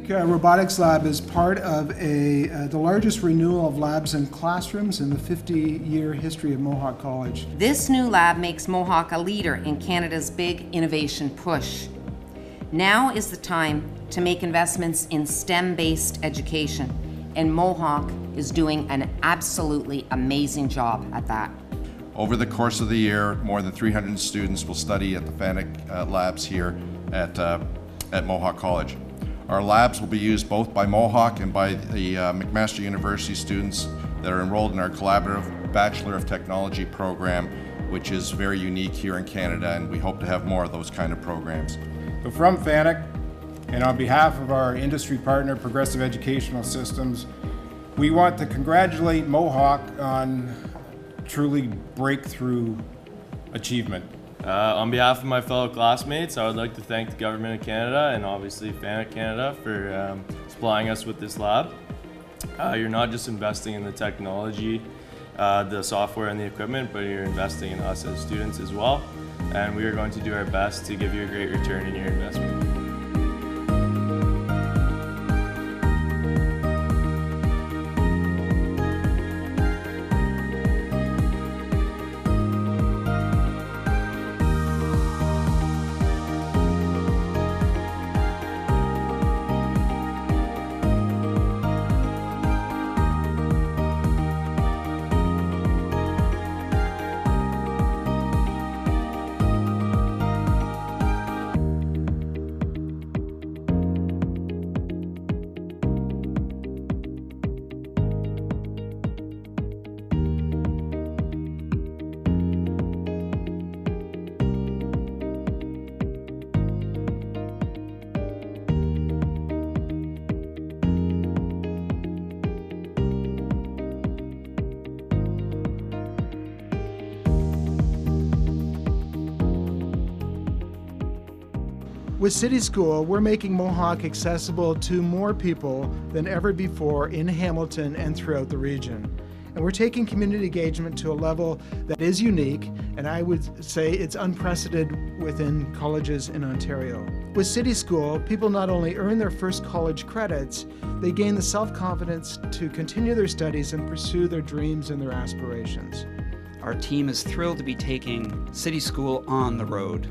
Mohawk Robotics Lab is part of the largest renewal of labs and classrooms in the 50-year history of Mohawk College. This new lab makes Mohawk a leader in Canada's big innovation push. Now is the time to make investments in STEM-based education, and Mohawk is doing an absolutely amazing job at that. Over the course of the year, more than 300 students will study at the FANUC labs here at Mohawk College. Our labs will be used both by Mohawk and by the McMaster University students that are enrolled in our collaborative Bachelor of Technology program, which is very unique here in Canada, and we hope to have more of those kind of programs. So from FANUC, and on behalf of our industry partner, Progressive Educational Systems, we want to congratulate Mohawk on truly breakthrough achievement. On behalf of my fellow classmates, I would like to thank the Government of Canada and obviously FANUC Canada for supplying us with this lab. You're not just investing in the technology, the software and the equipment, but you're investing in us as students as well. And we are going to do our best to give you a great return in your investment. With City School, we're making Mohawk accessible to more people than ever before in Hamilton and throughout the region. And we're taking community engagement to a level that is unique, and I would say it's unprecedented within colleges in Ontario. With City School, people not only earn their first college credits, they gain the self-confidence to continue their studies and pursue their dreams and their aspirations. Our team is thrilled to be taking City School on the road.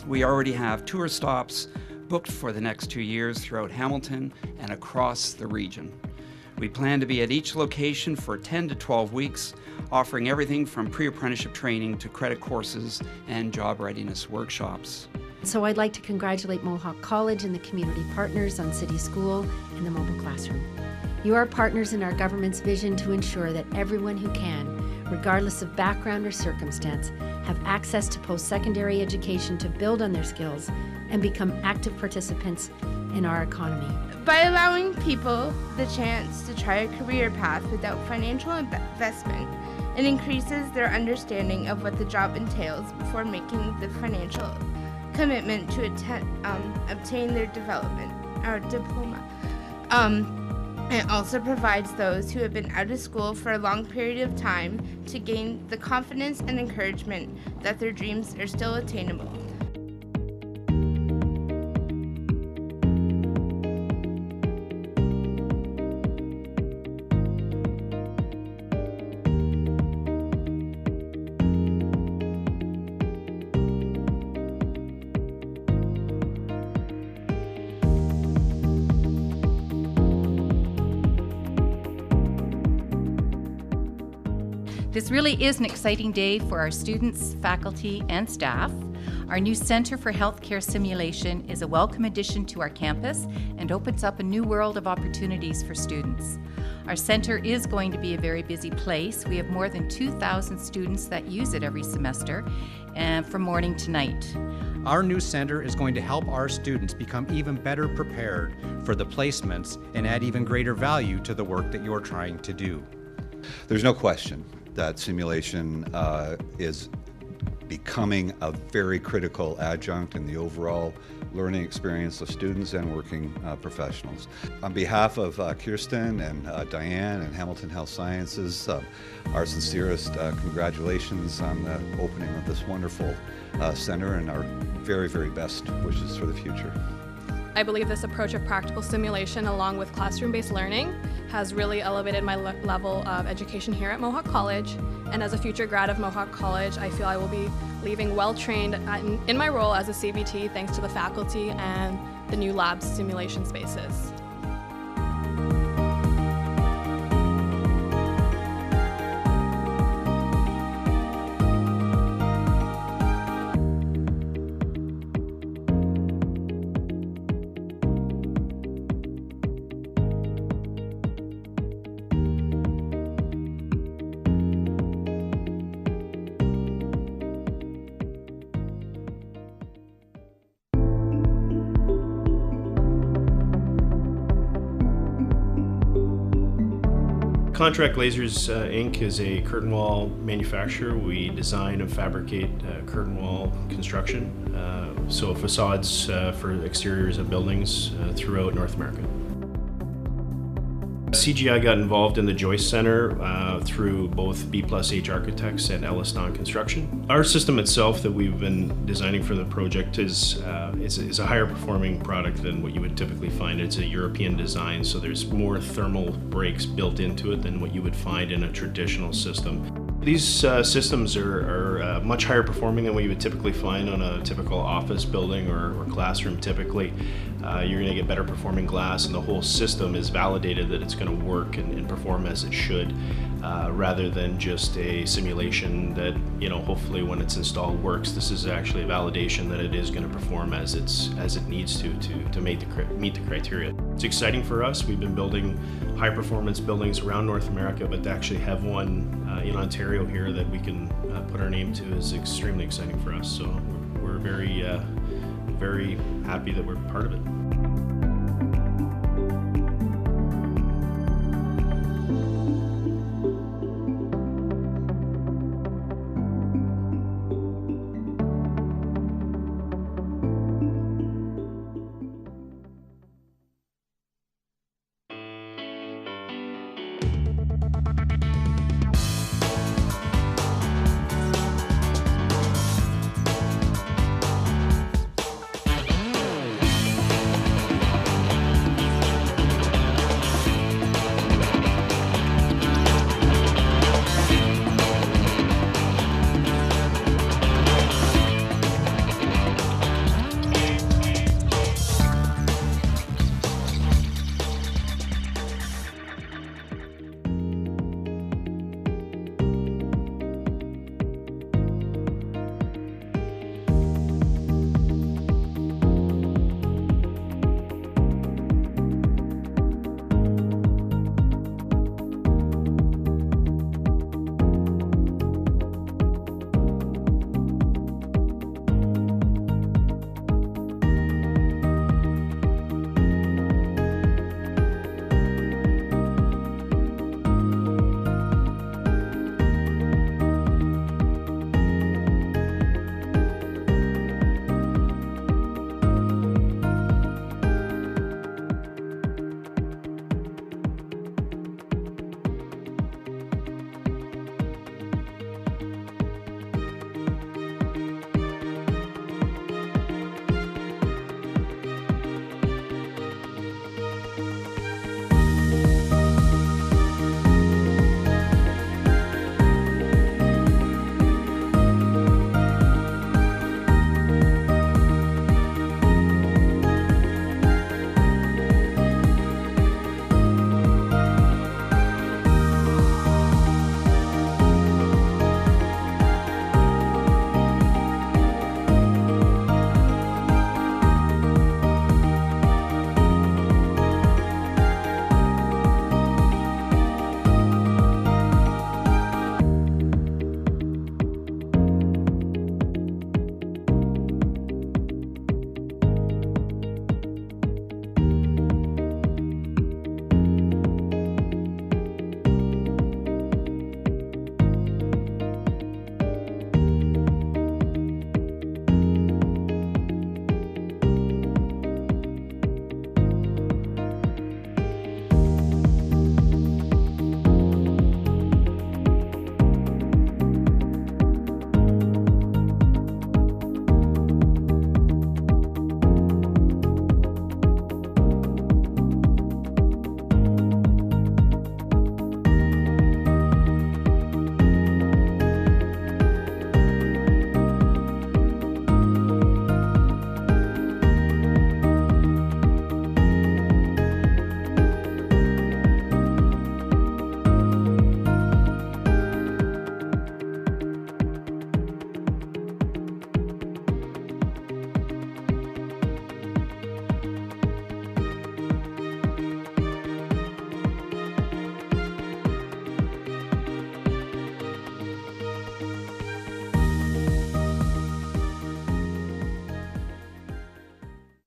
We already have tour stops booked for the next 2 years throughout Hamilton and across the region. We plan to be at each location for 10 to 12 weeks, offering everything from pre-apprenticeship training to credit courses and job readiness workshops. So I'd like to congratulate Mohawk College and the community partners on City School and the mobile classroom. You are partners in our government's vision to ensure that everyone who can, regardless of background or circumstance, have access to post-secondary education to build on their skills and become active participants in our economy. By allowing people the chance to try a career path without financial investment, it increases their understanding of what the job entails before making the financial commitment to obtain their development or diploma. It also provides those who have been out of school for a long period of time to gain the confidence and encouragement that their dreams are still attainable. This really is an exciting day for our students, faculty, and staff. Our new Centre for Healthcare Simulation is a welcome addition to our campus and opens up a new world of opportunities for students. Our centre is going to be a very busy place. We have more than 2,000 students that use it every semester, and from morning to night. Our new center is going to help our students become even better prepared for the placements and add even greater value to the work that you're trying to do. There's no question that simulation is becoming a very critical adjunct in the overall learning experience of students and working professionals. On behalf of Kirsten and Diane and Hamilton Health Sciences, our sincerest congratulations on the opening of this wonderful center and our very, very best wishes for the future. I believe this approach of practical simulation along with classroom-based learning has really elevated my level of education here at Mohawk College. And as a future grad of Mohawk College, I feel I will be leaving well-trained in my role as a CBT thanks to the faculty and the new lab simulation spaces. Contract Lasers Inc. is a curtain wall manufacturer. We design and fabricate curtain wall construction, so facades for exteriors of buildings throughout North America. CGI got involved in the Joyce Center through both B+H Architects and Elliston Construction. Our system itself that we've been designing for the project is a higher performing product than what you would typically find. It's a European design, so there's more thermal breaks built into it than what you would find in a traditional system. These systems are much higher performing than what you would typically find on a typical office building or classroom typically. You're going to get better performing glass, and the whole system is validated that it's going to work and perform as it should, rather than just a simulation that, hopefully when it's installed works. This is actually a validation that it is going to perform as it needs to meet the criteria. It's exciting for us. We've been building high performance buildings around North America, but to actually have one in Ontario here that we can put our name to is extremely exciting for us. So we're very, very happy that we're part of it.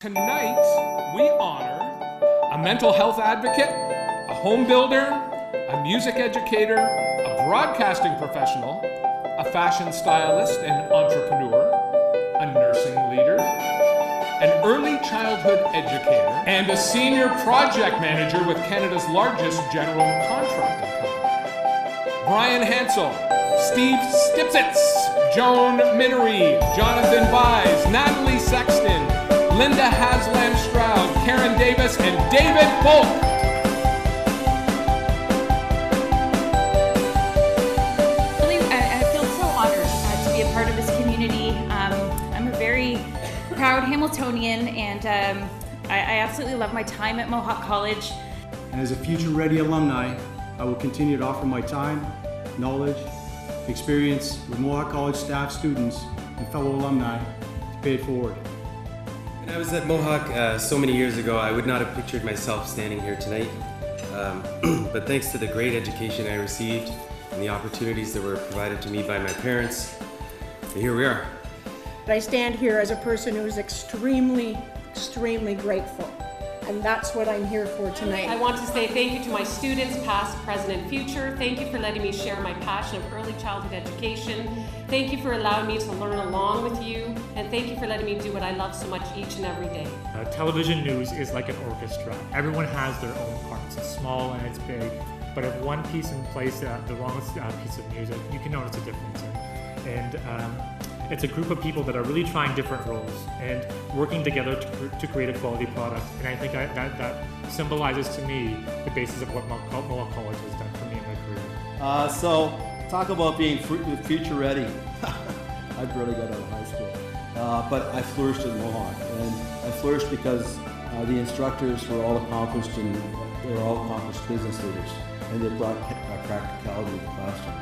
Tonight, we honor a mental health advocate, a home builder, a music educator, a broadcasting professional, a fashion stylist and entrepreneur, a nursing leader, an early childhood educator, and a senior project manager with Canada's largest general contracting company. Brian Hansel, Steve Stipsitz, Joan Minnery, Jonathan Vise, Natalie Sexton, Linda Haslam Stroud, Karen Davis, and David Polk. I feel so honored to be a part of this community. I'm a very proud Hamiltonian, and I absolutely love my time at Mohawk College. And as a future-ready alumni, I will continue to offer my time, knowledge, experience with Mohawk College staff, students, and fellow alumni to pay it forward. When I was at Mohawk so many years ago, I would not have pictured myself standing here tonight. But thanks to the great education I received and the opportunities that were provided to me by my parents, here we are. I stand here as a person who is extremely grateful. And that's what I'm here for tonight. I want to say thank you to my students, past, present, and future. Thank you for letting me share my passion of early childhood education. Thank you for allowing me to learn along with you. And thank you for letting me do what I love so much each and every day. Television news is like an orchestra. Everyone has their own parts. It's small and it's big. But if one piece in place, the wrong piece of music, you can notice a difference. And it's a group of people that are really trying different roles and working together to create a quality product. And I think that symbolizes to me the basis of what Mohawk College has done for me in my career. So, talk about being future ready. I barely got out of high school. But I flourished at Mohawk. And I flourished because the instructors were all accomplished and they were all accomplished business leaders. And they brought practicality to the classroom.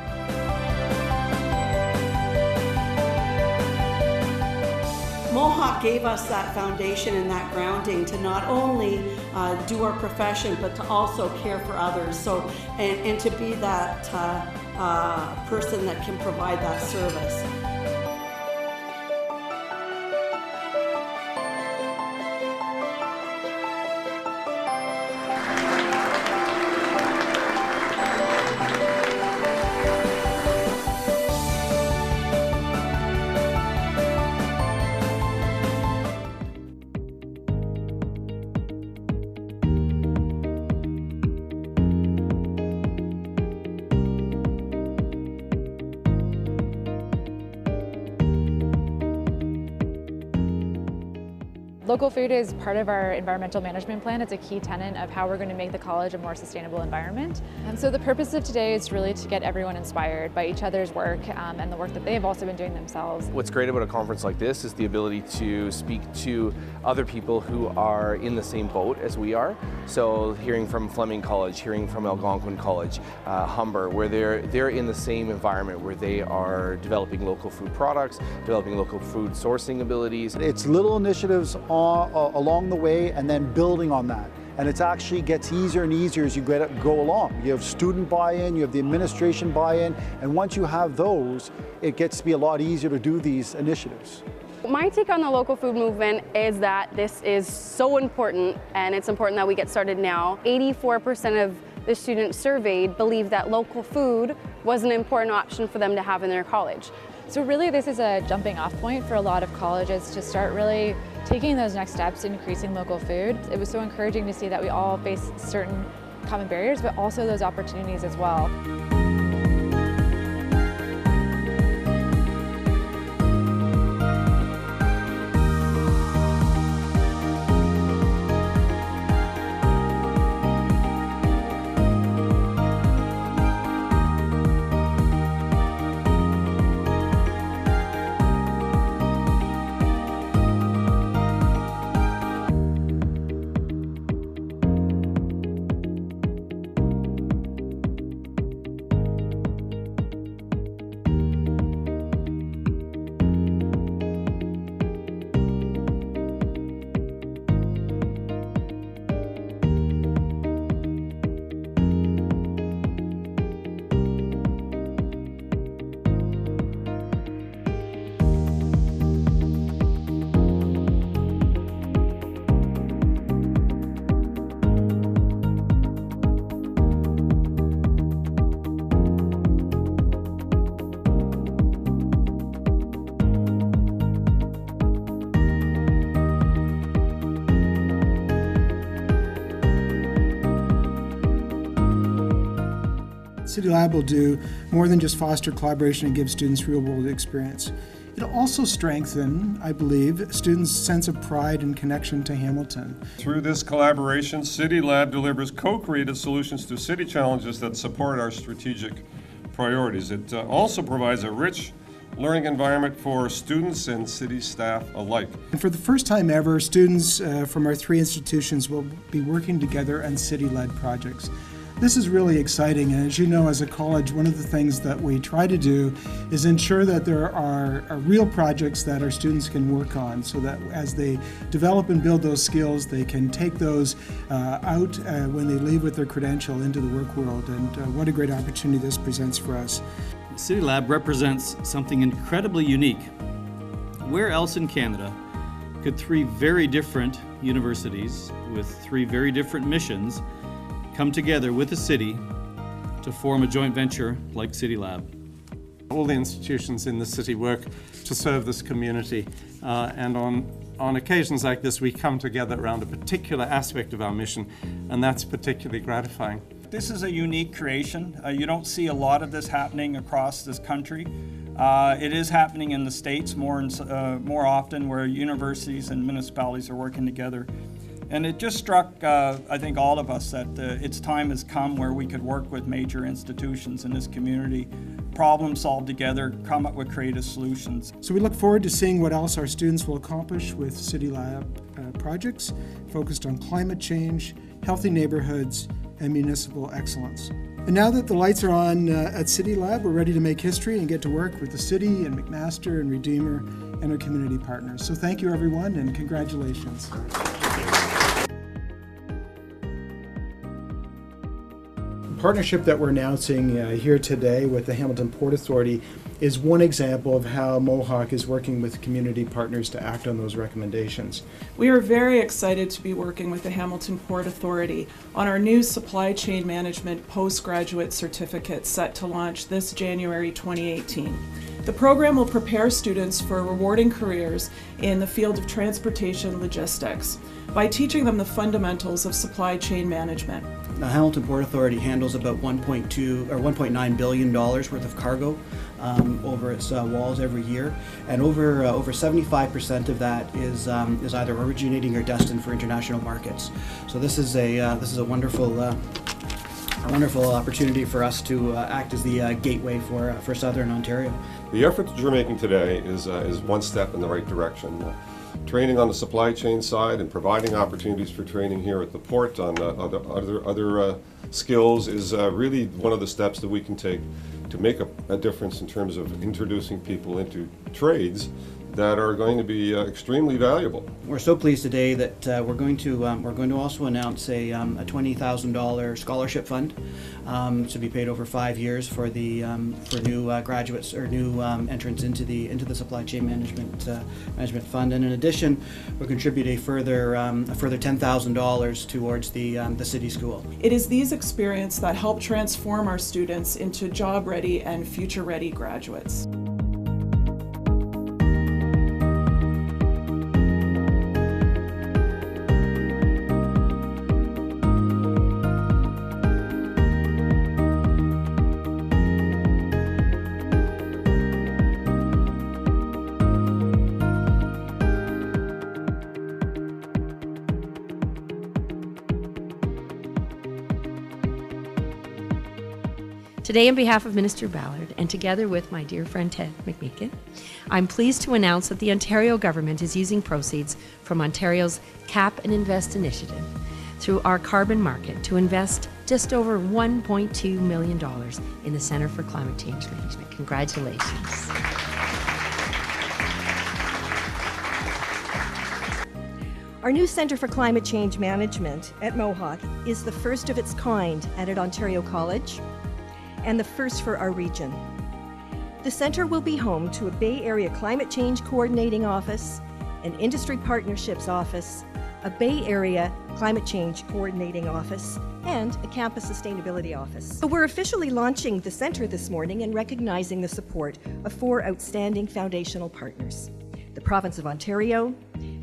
Mohawk gave us that foundation and that grounding to not only do our profession, but to also care for others. So, and to be that person that can provide that service. Local food is part of our environmental management plan. It's a key tenet of how we're going to make the college a more sustainable environment. And so the purpose of today is really to get everyone inspired by each other's work and the work that they have also been doing themselves. What's great about a conference like this is the ability to speak to other people who are in the same boat as we are. So hearing from Fleming College, hearing from Algonquin College, Humber, where they're in the same environment where they are developing local food products, developing local food sourcing abilities. It's little initiatives along the way and then building on that. And it actually gets easier and easier as you go along. You have student buy-in, you have the administration buy-in, and once you have those, it gets to be a lot easier to do these initiatives. My take on the local food movement is that this is so important, and it's important that we get started now. 84% of the students surveyed believe that local food was an important option for them to have in their college. So really this is a jumping off point for a lot of colleges to start really taking those next steps in increasing local food. It was so encouraging to see that we all face certain common barriers, but also those opportunities as well. City Lab will do more than just foster collaboration and give students real-world experience. It'll also strengthen, I believe, students' sense of pride and connection to Hamilton. Through this collaboration, City Lab delivers co-created solutions to city challenges that support our strategic priorities. It also provides a rich learning environment for students and city staff alike. And for the first time ever, students from our 3 institutions will be working together on city-led projects. This is really exciting, and as you know, as a college, one of the things that we try to do is ensure that there are real projects that our students can work on, so that as they develop and build those skills, they can take those out when they leave with their credential into the work world, and what a great opportunity this presents for us. City Lab represents something incredibly unique. Where else in Canada could 3 very different universities with 3 very different missions come together with the city to form a joint venture like City Lab? All the institutions in the city work to serve this community, and on occasions like this we come together around a particular aspect of our mission, and that's particularly gratifying. This is a unique creation. You don't see a lot of this happening across this country. It is happening in the States more often, where universities and municipalities are working together. And it just struck, I think, all of us that its time has come where we could work with major institutions in this community, problem solve together, come up with creative solutions. So we look forward to seeing what else our students will accomplish with City Lab projects focused on climate change, healthy neighborhoods, and municipal excellence. And now that the lights are on at City Lab, we're ready to make history and get to work with the city and McMaster and Redeemer and our community partners. So thank you, everyone, and congratulations. The partnership that we're announcing here today with the Hamilton Port Authority is one example of how Mohawk is working with community partners to act on those recommendations. We are very excited to be working with the Hamilton Port Authority on our new supply chain management postgraduate certificate set to launch this January 2018. The program will prepare students for rewarding careers in the field of transportation logistics by teaching them the fundamentals of supply chain management. The Hamilton Port Authority handles about $1.9 billion worth of cargo over its walls every year, and over 75% of that is either originating or destined for international markets. So this is a wonderful opportunity for us to act as the gateway for Southern Ontario. The effort that you're making today is one step in the right direction. Training on the supply chain side and providing opportunities for training here at the port on other skills is really one of the steps that we can take to make a difference in terms of introducing people into trades that are going to be extremely valuable. We're so pleased today that we're going to also announce a $20,000 scholarship fund to be paid over 5 years for new graduates or new entrants into the supply chain management fund. And in addition, we'll contribute a further $10,000 towards the city school. It is these experiences that help transform our students into job-ready and future-ready graduates. Today, on behalf of Minister Ballard, and together with my dear friend Ted McKeil, I'm pleased to announce that the Ontario government is using proceeds from Ontario's Cap and Invest initiative through our carbon market to invest just over $1.2 million in the Centre for Climate Change Management. Congratulations. Our new Centre for Climate Change Management at Mohawk is the first of its kind at an Ontario college, and the first for our region. The centre will be home to a Bay Area Climate Change Coordinating Office, an Industry Partnerships Office, a Bay Area Climate Change Coordinating Office, and a Campus Sustainability Office. So we're officially launching the centre this morning and recognizing the support of 4 outstanding foundational partners: the Province of Ontario,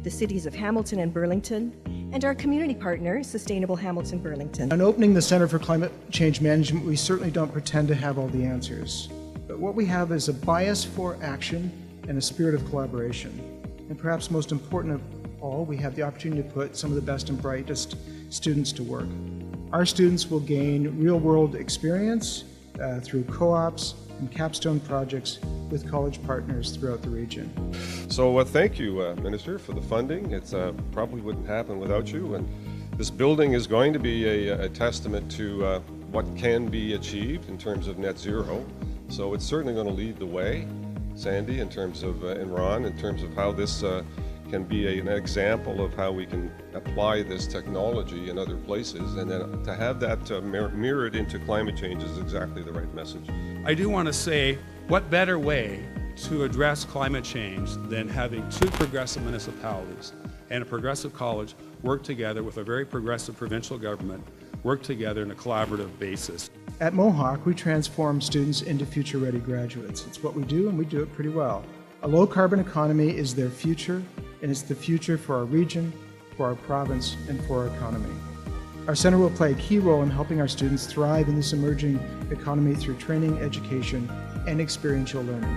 the cities of Hamilton and Burlington, and our community partner, Sustainable Hamilton Burlington. On opening the Center for Climate Change Management, we certainly don't pretend to have all the answers. But what we have is a bias for action and a spirit of collaboration. And perhaps most important of all, we have the opportunity to put some of the best and brightest students to work. Our students will gain real-world experience through co-ops and capstone projects with college partners throughout the region. So thank you, Minister, for the funding. It probably wouldn't happen without you. And this building is going to be a testament to what can be achieved in terms of net zero. So it's certainly going to lead the way, Sandy, in terms of, and Ron, in terms of how this can be an example of how we can apply this technology in other places, and then to have that mirrored into climate change is exactly the right message. I do want to say, what better way to address climate change than having two progressive municipalities and a progressive college work together with a very progressive provincial government, work together in a collaborative basis. At Mohawk, we transform students into future-ready graduates. It's what we do, and we do it pretty well. A low-carbon economy is their future, and it's the future for our region, for our province, and for our economy. Our center will play a key role in helping our students thrive in this emerging economy through training, education, and experiential learning.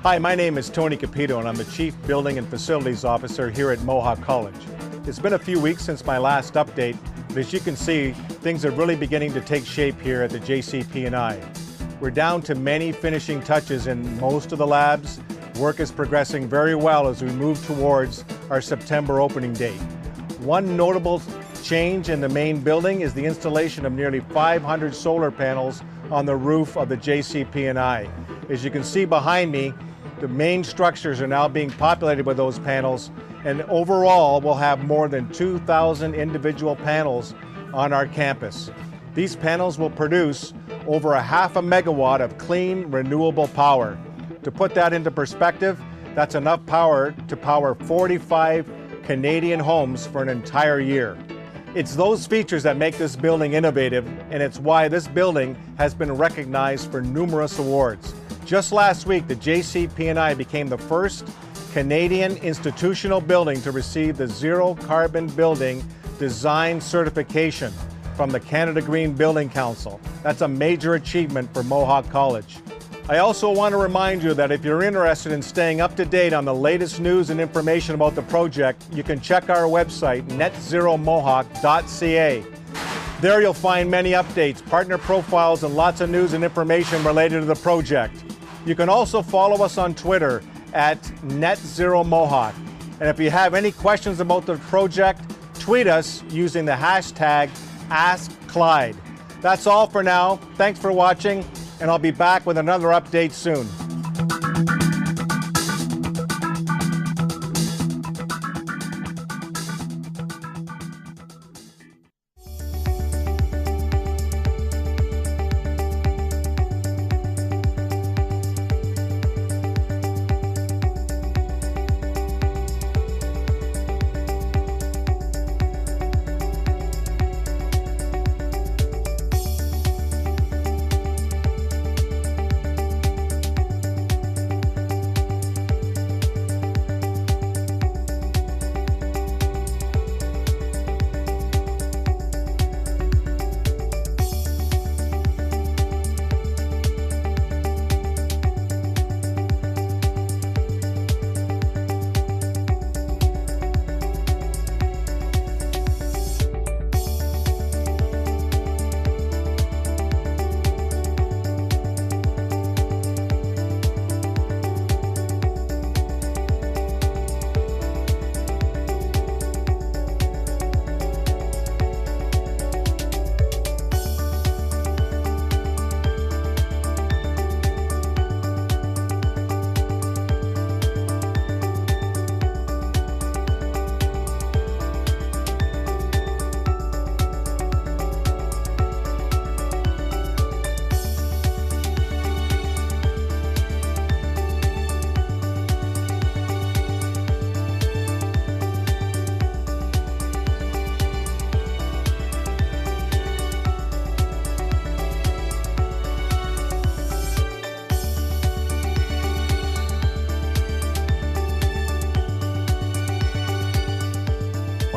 Hi, my name is Tony Capito and I'm the Chief Building and Facilities Officer here at Mohawk College. It's been a few weeks since my last update, but as you can see, things are really beginning to take shape here at the JCP&I. We're down to many finishing touches in most of the labs. Work is progressing very well as we move towards our September opening date. One notable change in the main building is the installation of nearly 500 solar panels on the roof of the JCP&I. As you can see behind me, the main structures are now being populated with those panels, and overall we'll have more than 2,000 individual panels on our campus. These panels will produce over 0.5 megawatt of clean, renewable power. To put that into perspective, that's enough power to power 45 Canadian homes for an entire year. It's those features that make this building innovative, and it's why this building has been recognized for numerous awards. Just last week, the JCP&I became the first Canadian institutional building to receive the Zero Carbon Building Design Certification from the Canada Green Building Council. That's a major achievement for Mohawk College. I also want to remind you that if you're interested in staying up to date on the latest news and information about the project, you can check our website, netzeromohawk.ca. There you'll find many updates, partner profiles, and lots of news and information related to the project. You can also follow us on Twitter at netzeromohawk. And if you have any questions about the project, tweet us using the hashtag AskClyde. That's all for now. Thanks for watching, and I'll be back with another update soon.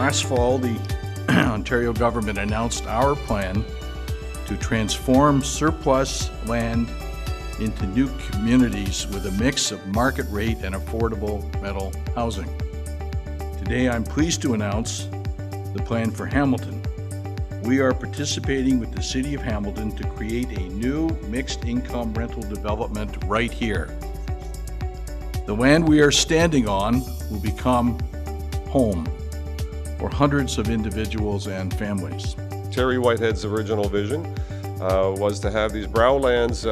Last fall, the Ontario government announced our plan to transform surplus land into new communities with a mix of market rate and affordable rental housing. Today, I'm pleased to announce the plan for Hamilton. We are participating with the City of Hamilton to create a new mixed-income rental development right here. The land we are standing on will become home for hundreds of individuals and families. Terry Whitehead's original vision was to have these brow lands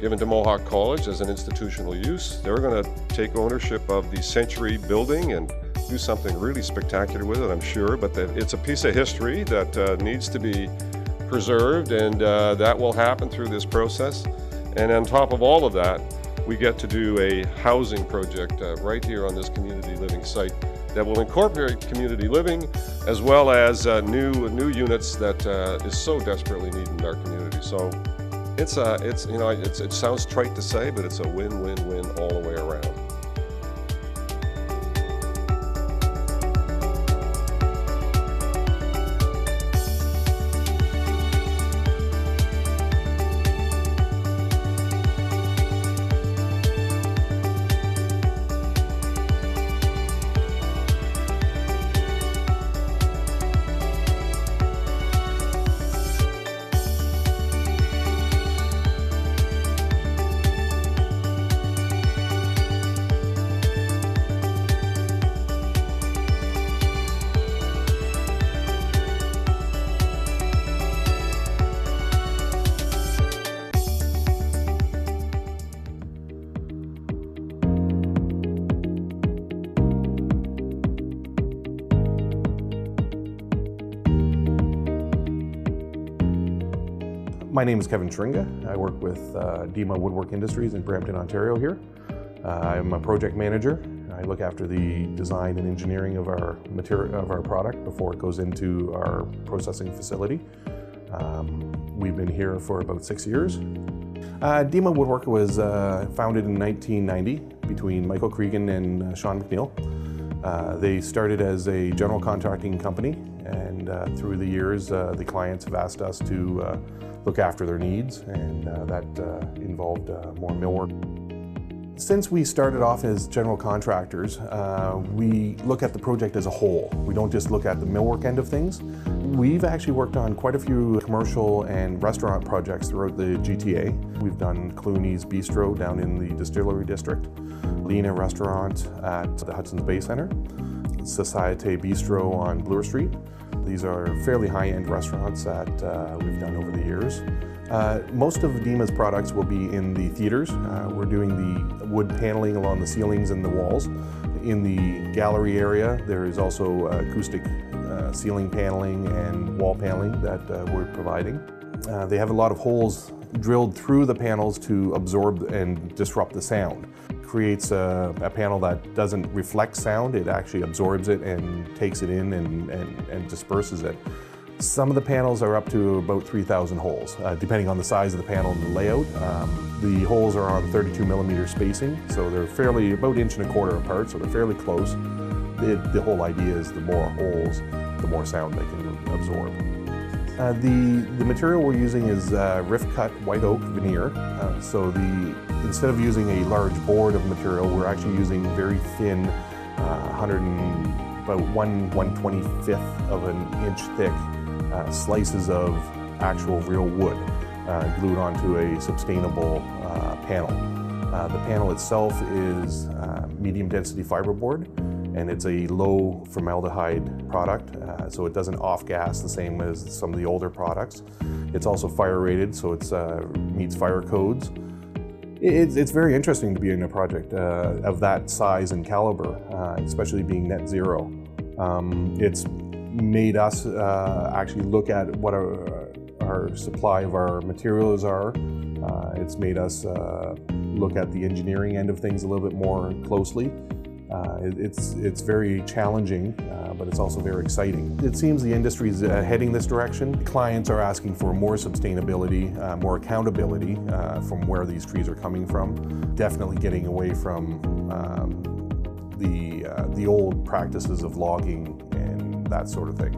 given to Mohawk College as an institutional use. They were going to take ownership of the Century building and do something really spectacular with it, I'm sure, but it's a piece of history that needs to be preserved, and that will happen through this process. And on top of all of that, we get to do a housing project right here on this community living site that will incorporate community living as well as new units that is so desperately needed in our community. So it sounds trite to say, but it's a win-win-win all the way around. My name is Kevin Tringa. I work with Dima Woodwork Industries in Brampton, Ontario here. I'm a project manager. I look after the design and engineering of our product before it goes into our processing facility. We've been here for about 6 years. Dima Woodwork was founded in 1990 between Michael Cregan and Sean McKeil. They started as a general contracting company, and through the years the clients have asked us to look after their needs, and that involved more millwork. Since we started off as general contractors, we look at the project as a whole. We don't just look at the millwork end of things. We've actually worked on quite a few commercial and restaurant projects throughout the GTA. We've done Clooney's Bistro down in the Distillery District, Lena Restaurant at the Hudson's Bay Center, Societe Bistro on Bloor Street. These are fairly high-end restaurants that we've done over the years. Most of Dima's products will be in the theaters. We're doing the wood paneling along the ceilings and the walls. In the gallery area, there is also acoustic ceiling paneling and wall paneling that we're providing. They have a lot of holes drilled through the panels to absorb and disrupt the sound. Creates a panel that doesn't reflect sound, it actually absorbs it and takes it in and disperses it. Some of the panels are up to about 3,000 holes, depending on the size of the panel and the layout. The holes are on 32mm spacing, so they're fairly about 1.25 inches apart, so they're fairly close. The whole idea is the more holes, the more sound they can absorb. The material we're using is rift-cut white oak veneer. Instead of using a large board of material, we're actually using very thin, about 1/125th of an inch thick slices of actual real wood glued onto a sustainable panel. The panel itself is medium density fiberboard, and it's a low formaldehyde product, so it doesn't off-gas the same as some of the older products. It's also fire rated, so it meets fire codes. It's very interesting to be in a project of that size and caliber, especially being net zero. It's made us actually look at what our supply of our materials are. It's made us look at the engineering end of things a little bit more closely. It's very challenging, but it's also very exciting. It seems the industry is heading this direction. Clients are asking for more sustainability, more accountability from where these trees are coming from. Definitely getting away from the old practices of logging and that sort of thing.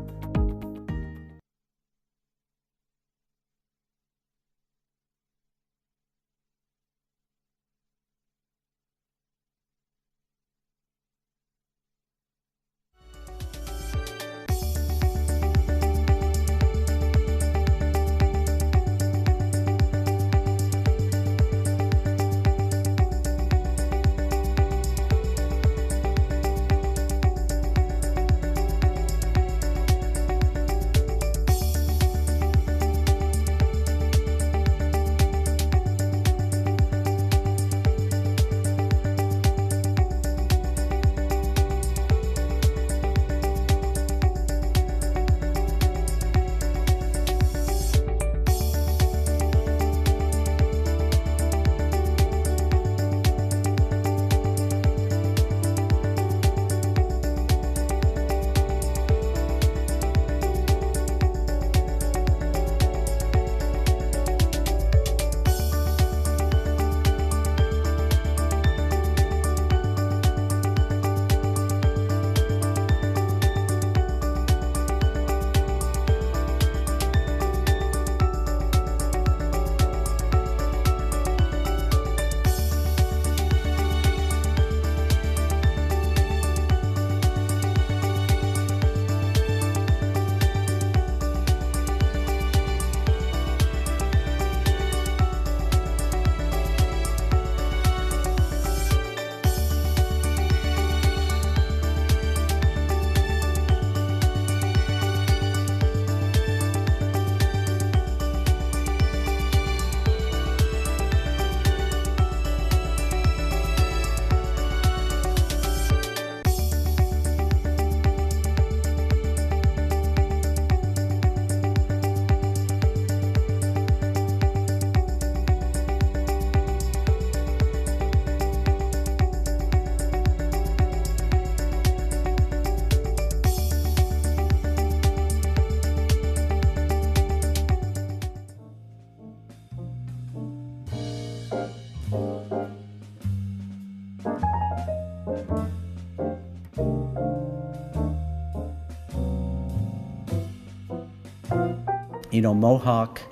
You know, Mohawk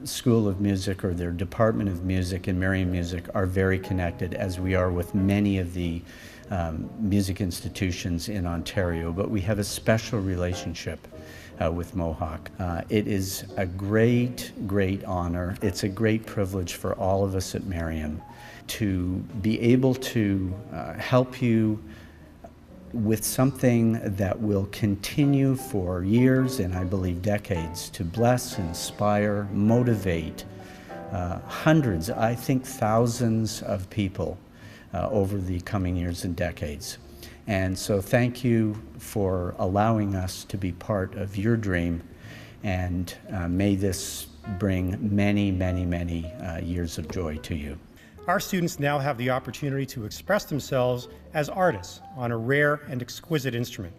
School of Music, or their Department of Music and Marian Music, are very connected, as we are with many of the music institutions in Ontario, but we have a special relationship with Mohawk. It is a great, great honor. It's a great privilege for all of us at Marian to be able to help you with something that will continue for years, and I believe decades, to bless, inspire, motivate hundreds, I think thousands of people over the coming years and decades. And so thank you for allowing us to be part of your dream, and may this bring many, many, many years of joy to you. Our students now have the opportunity to express themselves as artists on a rare and exquisite instrument.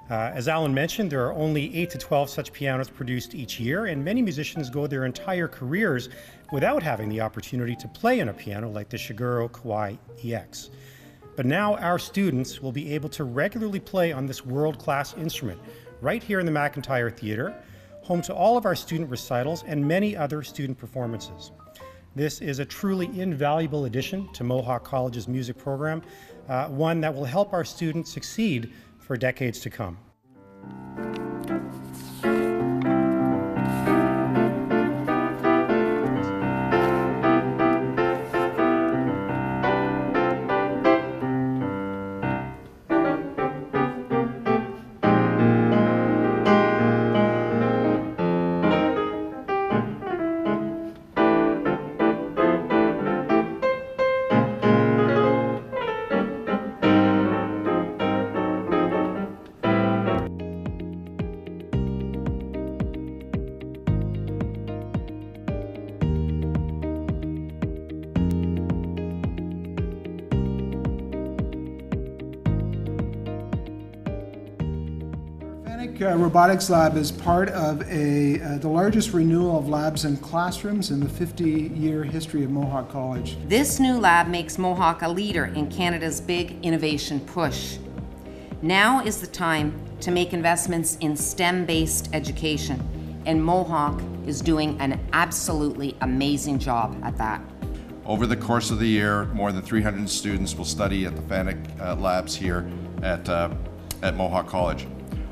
As Alan mentioned, there are only 8 to 12 such pianos produced each year, and many musicians go their entire careers without having the opportunity to play on a piano like the Shigeru Kawai EX. But now our students will be able to regularly play on this world-class instrument right here in the McIntyre Theatre, home to all of our student recitals and many other student performances. This is a truly invaluable addition to Mohawk College's music program, one that will help our students succeed for decades to come. FANUC Robotics Lab is part of the largest renewal of labs and classrooms in the 50-year history of Mohawk College. This new lab makes Mohawk a leader in Canada's big innovation push. Now is the time to make investments in STEM-based education, and Mohawk is doing an absolutely amazing job at that. Over the course of the year, more than 300 students will study at the FANUC labs here at Mohawk College.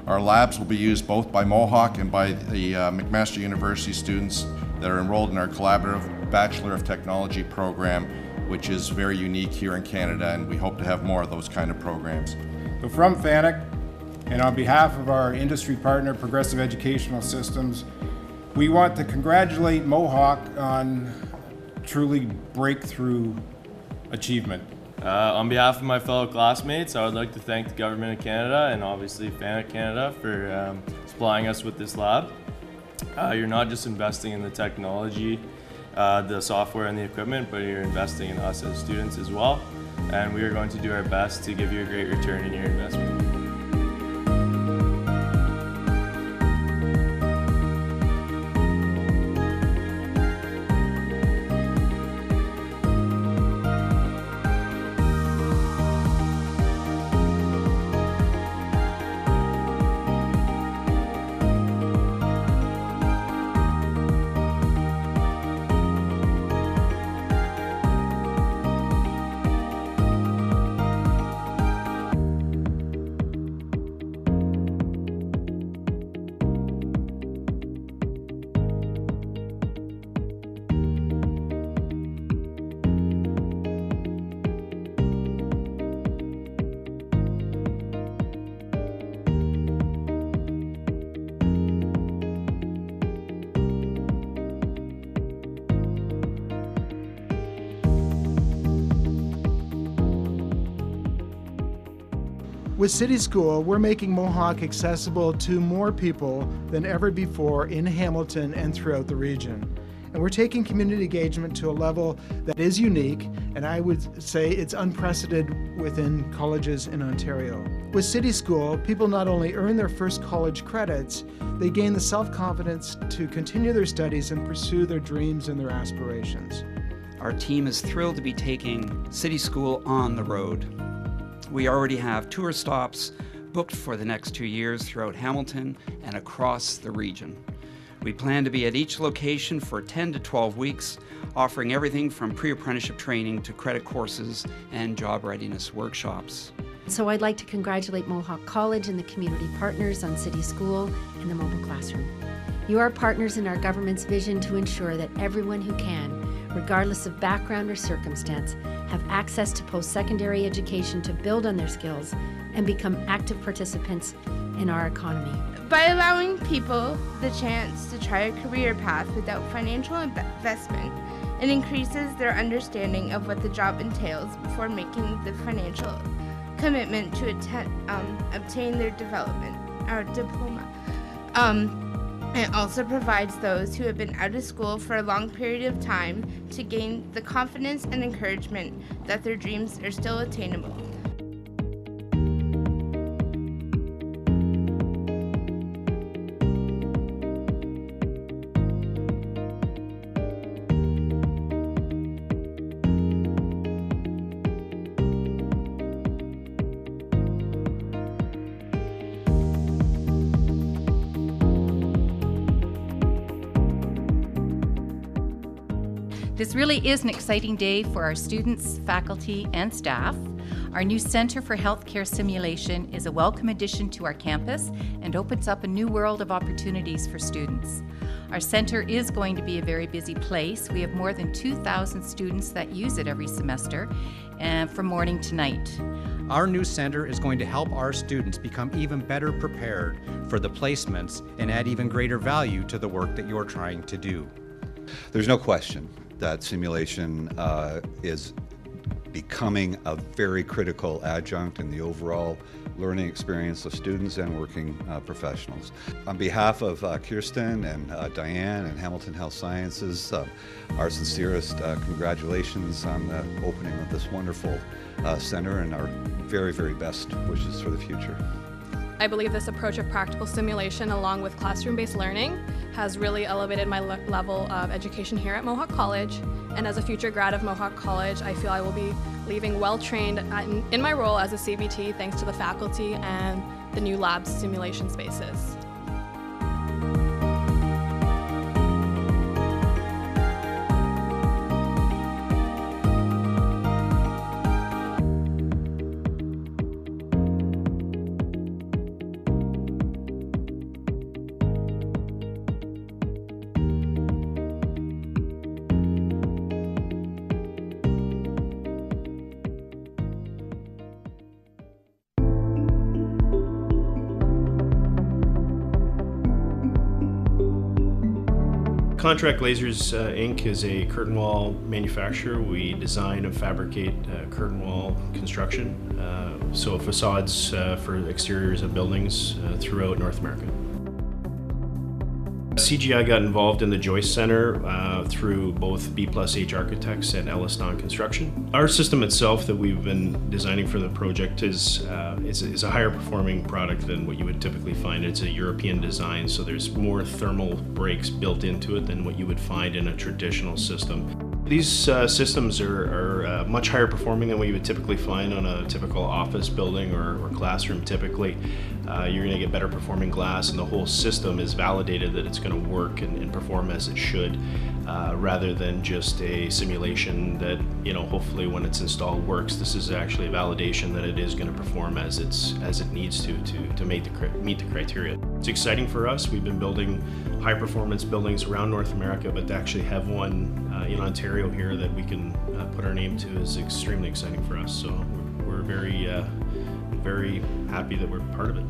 Our labs will be used both by Mohawk and by the McMaster University students that are enrolled in our collaborative Bachelor of Technology program, which is very unique here in Canada, and we hope to have more of those kind of programs. So from FANUC, and on behalf of our industry partner, Progressive Educational Systems, we want to congratulate Mohawk on truly breakthrough achievement. On behalf of my fellow classmates, I would like to thank the Government of Canada and obviously FANUC Canada for supplying us with this lab. You're not just investing in the technology, the software and the equipment, but you're investing in us as students as well. And we are going to do our best to give you a great return in your investment. With City School, we're making Mohawk accessible to more people than ever before in Hamilton and throughout the region. And we're taking community engagement to a level that is unique, and I would say it's unprecedented within colleges in Ontario. With City School, people not only earn their first college credits, they gain the self-confidence to continue their studies and pursue their dreams and their aspirations. Our team is thrilled to be taking City School on the road. We already have tour stops booked for the next 2 years throughout Hamilton and across the region. We plan to be at each location for 10 to 12 weeks, offering everything from pre-apprenticeship training to credit courses and job readiness workshops. So I'd like to congratulate Mohawk College and the community partners on City School and the mobile classroom. You are partners in our government's vision to ensure that everyone who can, regardless of background or circumstance, have access to post-secondary education to build on their skills and become active participants in our economy. By allowing people the chance to try a career path without financial investment, it increases their understanding of what the job entails before making the financial commitment to obtain their development or diploma. It also provides those who have been out of school for a long period of time to gain the confidence and encouragement that their dreams are still attainable. This really is an exciting day for our students, faculty, and staff. Our new Centre for Healthcare Simulation is a welcome addition to our campus and opens up a new world of opportunities for students. Our centre is going to be a very busy place. We have more than 2,000 students that use it every semester, from morning to night. Our new center is going to help our students become even better prepared for the placements and add even greater value to the work that you're trying to do. There's no question that simulation is becoming a very critical adjunct in the overall learning experience of students and working professionals. On behalf of Kirsten and Diane and Hamilton Health Sciences, our sincerest congratulations on the opening of this wonderful center and our very, very best wishes for the future. I believe this approach of practical simulation along with classroom-based learning has really elevated my level of education here at Mohawk College. And as a future grad of Mohawk College, I feel I will be leaving well-trained in my role as a CBT thanks to the faculty and the new lab simulation spaces. Contract Lasers Inc. is a curtain wall manufacturer. We design and fabricate curtain wall construction, so facades for exteriors of buildings throughout North America. CGI got involved in the Joyce Center through both B+H Architects and Elliston Construction. Our system itself that we've been designing for the project is a higher performing product than what you would typically find. It's a European design, so there's more thermal breaks built into it than what you would find in a traditional system. These systems are much higher performing than what you would typically find on a typical office building or classroom typically. You're going to get better performing glass, and the whole system is validated that it's going to work and perform as it should, rather than just a simulation that, hopefully when it's installed works. This is actually a validation that it is going to perform as it needs to meet the criteria. It's exciting for us. We've been building high performance buildings around North America, but to actually have one in Ontario here that we can put our name to is extremely exciting for us. So we're very, very happy that we're part of it.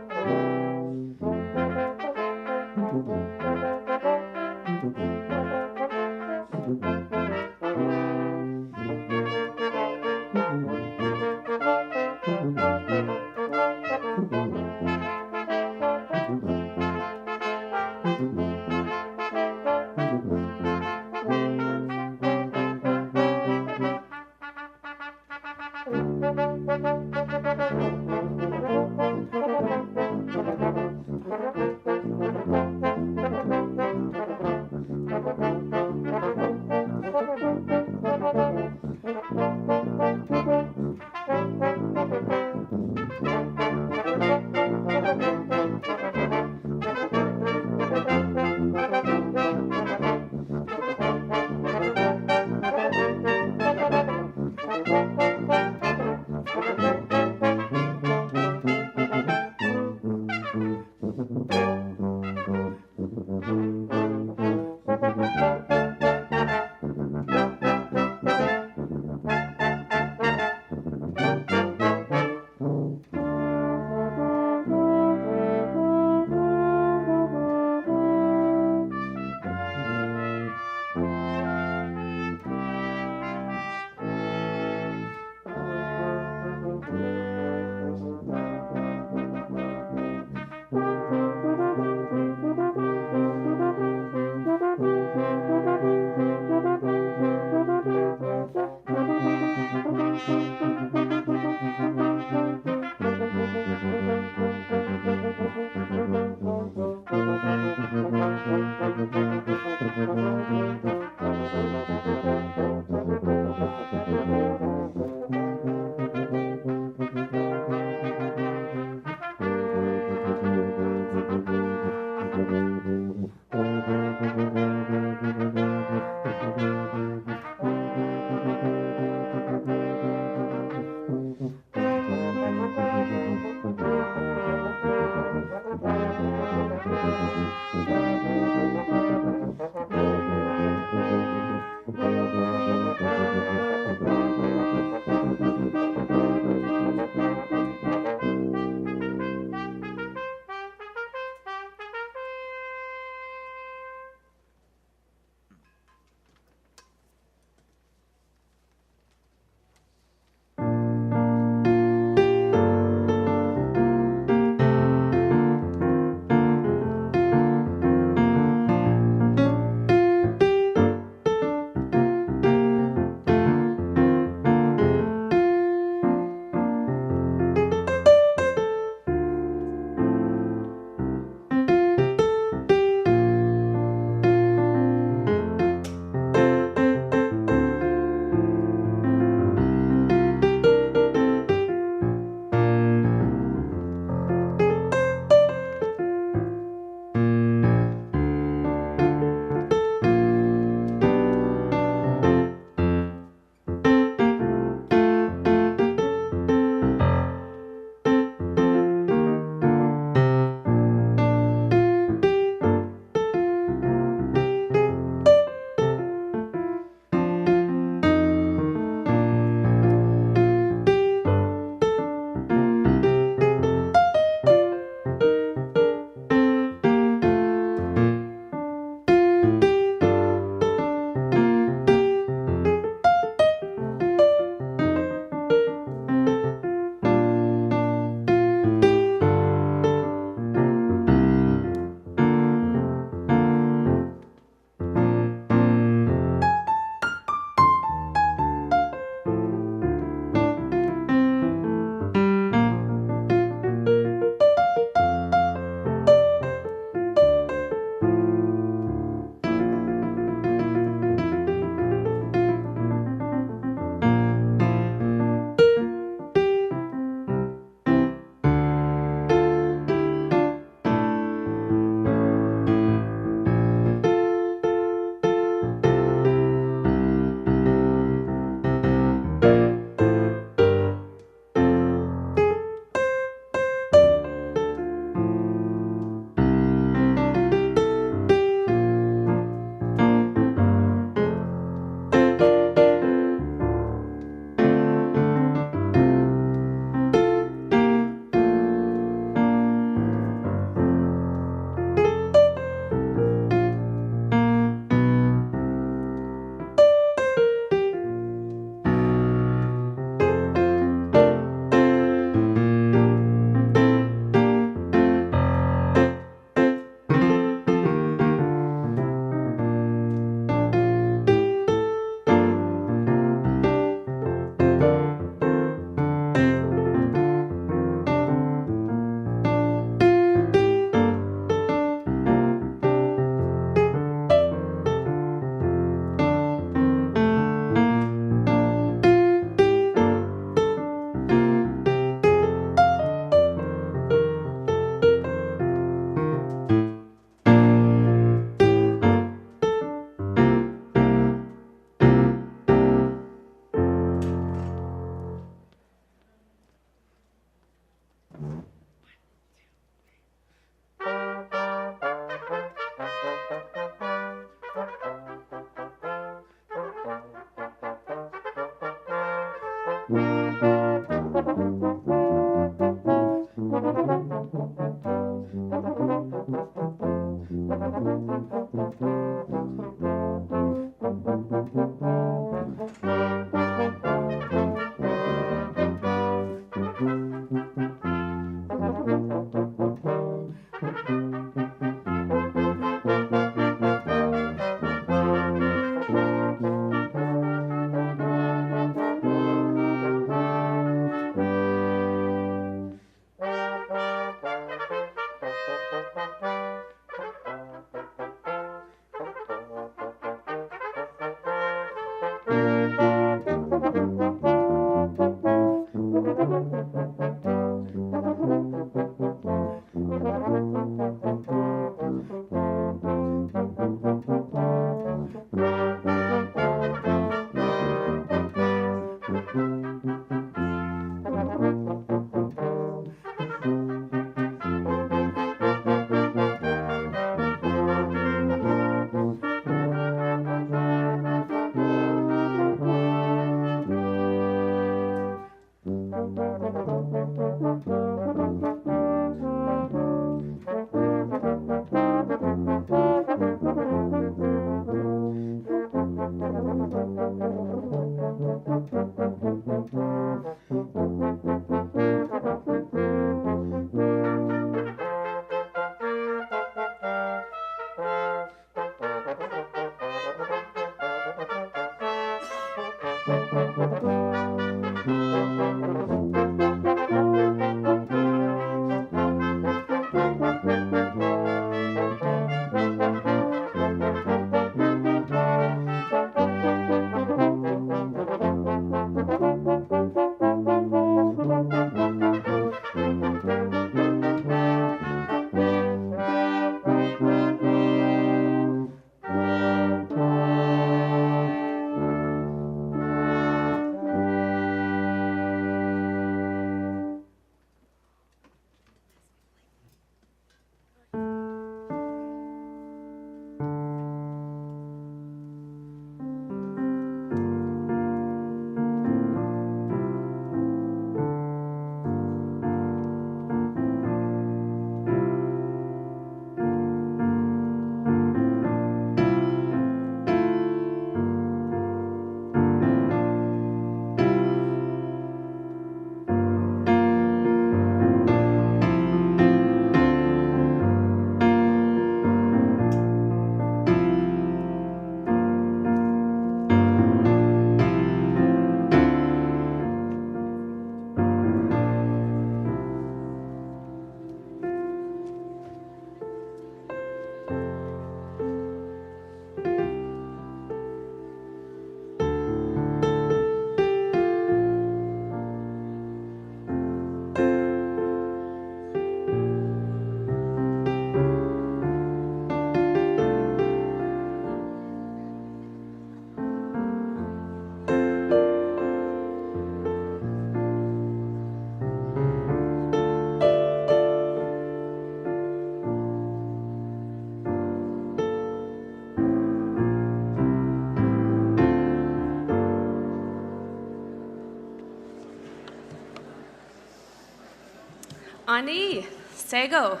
Ani, Sego,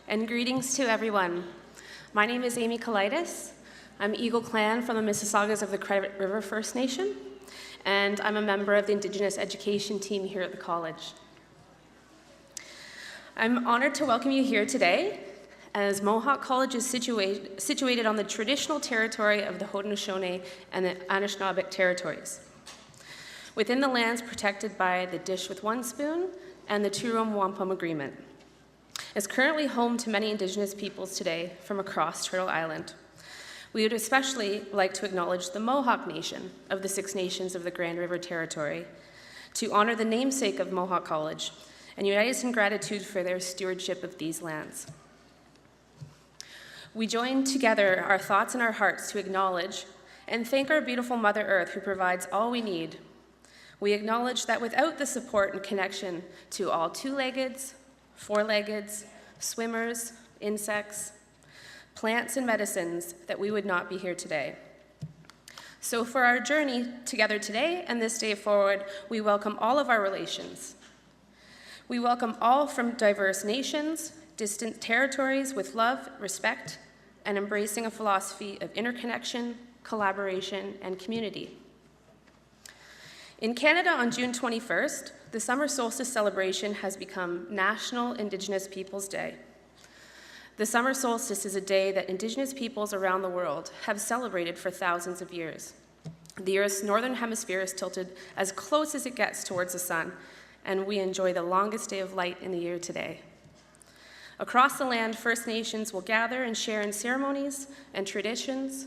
and greetings to everyone. My name is Amy Kalitis. I'm Eagle Clan from the Mississaugas of the Credit River First Nation, and I'm a member of the Indigenous Education team here at the college. I'm honored to welcome you here today, as Mohawk College is situated on the traditional territory of the Haudenosaunee and the Anishinaabe territories, within the lands protected by the Dish with One Spoon and the Turum Wampum Agreement. It's currently home to many Indigenous peoples today from across Turtle Island. We would especially like to acknowledge the Mohawk Nation of the Six Nations of the Grand River Territory, to honor the namesake of Mohawk College and unite us in gratitude for their stewardship of these lands. We join together our thoughts and our hearts to acknowledge and thank our beautiful Mother Earth, who provides all we need. We acknowledge that without the support and connection to all two-leggeds, four-leggeds, swimmers, insects, plants, and medicines, that we would not be here today. So for our journey together today and this day forward, we welcome all of our relations. We welcome all from diverse nations, distant territories with love, respect, and embracing a philosophy of interconnection, collaboration, and community. In Canada on June 21st, the summer solstice celebration has become National Indigenous Peoples Day. The summer solstice is a day that Indigenous peoples around the world have celebrated for thousands of years. The Earth's northern hemisphere is tilted as close as it gets towards the sun, and we enjoy the longest day of light in the year today. Across the land, First Nations will gather and share in ceremonies and traditions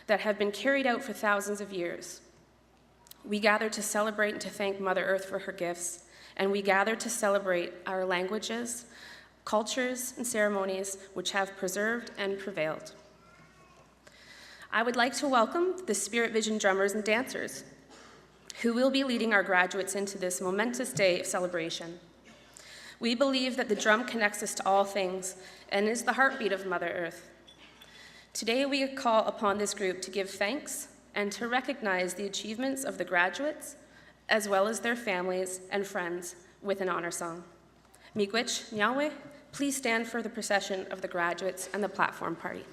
that have been carried out for thousands of years. We gather to celebrate and to thank Mother Earth for her gifts, and we gather to celebrate our languages, cultures, and ceremonies which have preserved and prevailed. I would like to welcome the Spirit Vision drummers and dancers, who will be leading our graduates into this momentous day of celebration. We believe that the drum connects us to all things and is the heartbeat of Mother Earth. Today we call upon this group to give thanks and to recognize the achievements of the graduates, as well as their families and friends, with an honor song. Miigwech Nyahweh, please stand for the procession of the graduates and the platform party.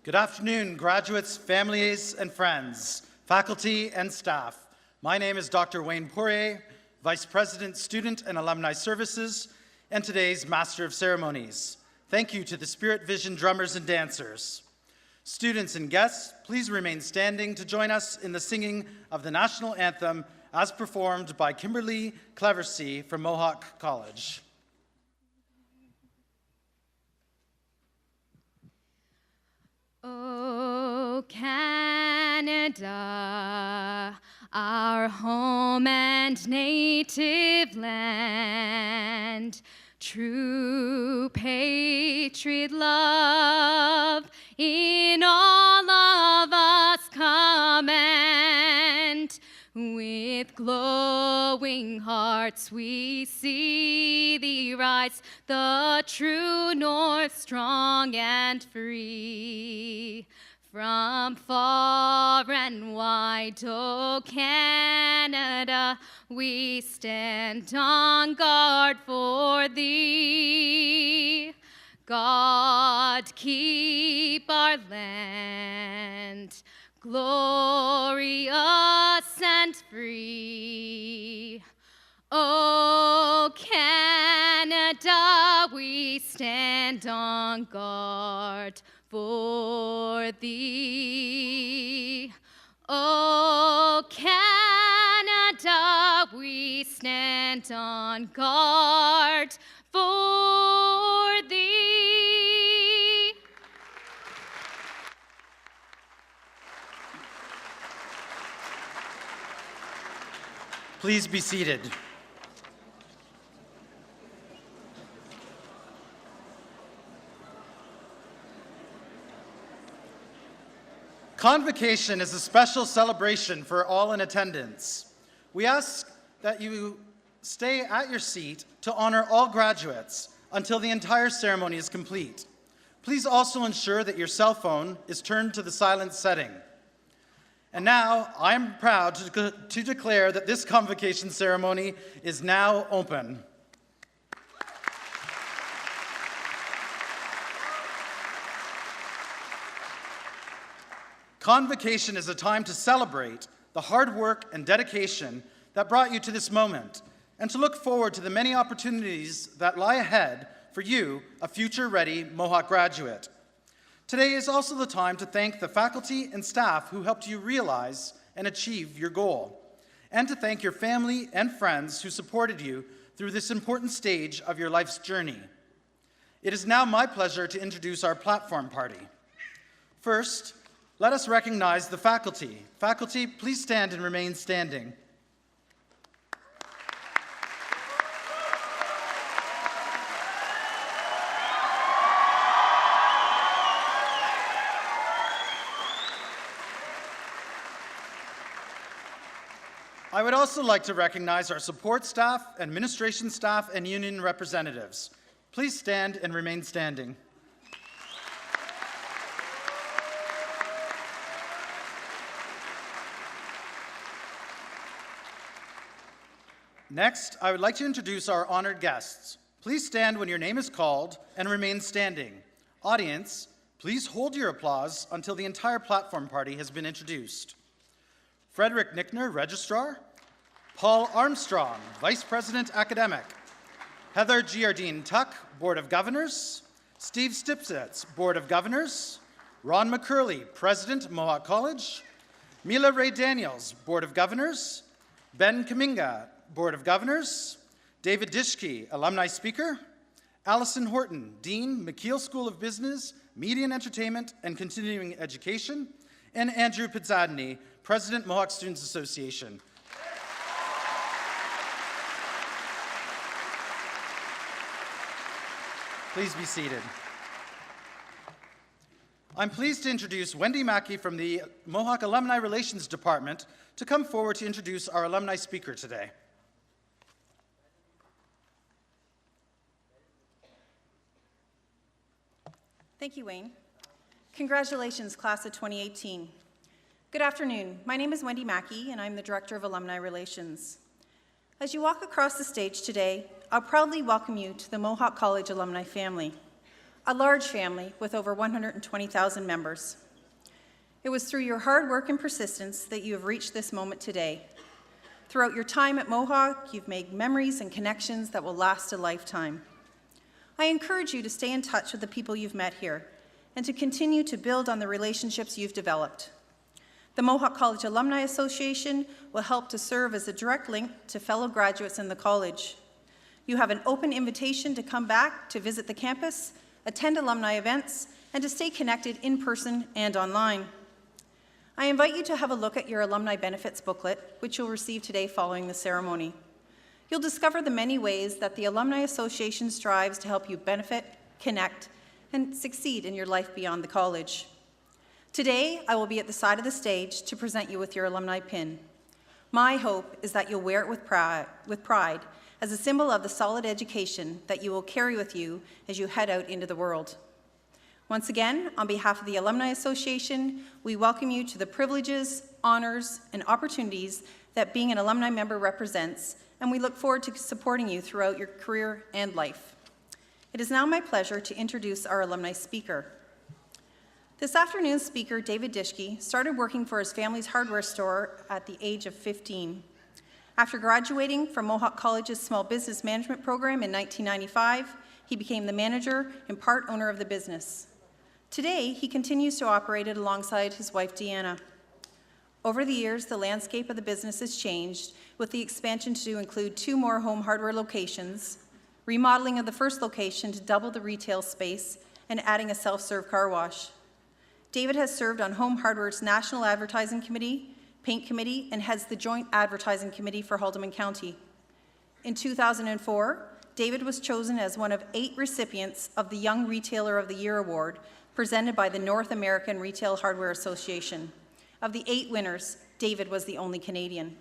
Good afternoon, graduates, families, and friends, faculty, and staff. My name is Dr. Wayne Poirier, Vice President, Student and Alumni Services, and today's Master of Ceremonies. Thank you to the Spirit Vision drummers and dancers. Students and guests, please remain standing to join us in the singing of the National Anthem as performed by Kimberly Cleversey from Mohawk College. Oh, Canada, our home and native land, true patriot love in all of us command. With glowing hearts we see thee rise, the true north, strong and free. From far and wide, O Canada, we stand on guard for thee. God keep our land glorious and free. O Canada, we stand on guard for thee. O Canada, we stand on guard for thee. Please be seated. Convocation is a special celebration for all in attendance. We ask that you stay at your seat to honor all graduates until the entire ceremony is complete. Please also ensure that your cell phone is turned to the silent setting. And now, I'm proud to declare that this convocation ceremony is now open. Convocation is a time to celebrate the hard work and dedication that brought you to this moment, and to look forward to the many opportunities that lie ahead for you, a future-ready Mohawk graduate. Today is also the time to thank the faculty and staff who helped you realize and achieve your goal, and to thank your family and friends who supported you through this important stage of your life's journey. It is now my pleasure to introduce our platform party. First, let us recognize the faculty. Faculty, please stand and remain standing. I would also like to recognize our support staff, administration staff, and union representatives. Please stand and remain standing. Next, I would like to introduce our honored guests. Please stand when your name is called and remain standing. Audience, please hold your applause until the entire platform party has been introduced. Frederick Nickner, Registrar. Paul Armstrong, Vice President Academic. Heather Giardine Tuck, Board of Governors. Steve Stipsitz, Board of Governors. Ron McCurley, President, Mohawk College. Mila Ray Daniels, Board of Governors. Ben Kaminga, Board of Governors. David Dishke, Alumni Speaker. Allison Horton, Dean, McKeil School of Business, Media and Entertainment, and Continuing Education. And Andrew Pizzadini, President, Mohawk Students Association. Please be seated. I'm pleased to introduce Wendy Mackey from the Mohawk Alumni Relations Department to come forward to introduce our alumni speaker today. Thank you, Wayne. Congratulations, class of 2018. Good afternoon. My name is Wendy Mackey, and I'm the Director of Alumni Relations. As you walk across the stage today, I'll proudly welcome you to the Mohawk College alumni family. a large family with over 120,000 members. It was through your hard work and persistence that you have reached this moment today. Throughout your time at Mohawk, you've made memories and connections that will last a lifetime. I encourage you to stay in touch with the people you've met here and to continue to build on the relationships you've developed. The Mohawk College Alumni Association will help to serve as a direct link to fellow graduates in the college. You have an open invitation to come back to visit the campus, attend alumni events, and to stay connected in person and online. I invite you to have a look at your alumni benefits booklet, which you'll receive today following the ceremony. You'll discover the many ways that the Alumni Association strives to help you benefit, connect, and succeed in your life beyond the college. Today, I will be at the side of the stage to present you with your alumni pin. My hope is that you'll wear it with pride as a symbol of the solid education that you will carry with you as you head out into the world. Once again, on behalf of the Alumni Association, we welcome you to the privileges, honors, and opportunities that being an alumni member represents, and we look forward to supporting you throughout your career and life. It is now my pleasure to introduce our alumni speaker. This afternoon's speaker, David Dischke, started working for his family's hardware store at the age of 15. After graduating from Mohawk College's Small Business Management program in 1995, he became the manager and part owner of the business. Today, he continues to operate it alongside his wife, Deanna. Over the years, the landscape of the business has changed, with the expansion to include 2 more home hardware locations, remodeling of the first location to double the retail space, and adding a self-serve car wash. David has served on Home Hardware's National Advertising Committee, Paint Committee, and heads the Joint Advertising Committee for Haldimand County. In 2004, David was chosen as one of 8 recipients of the Young Retailer of the Year Award, presented by the North American Retail Hardware Association. Of the 8 winners, David was the only Canadian.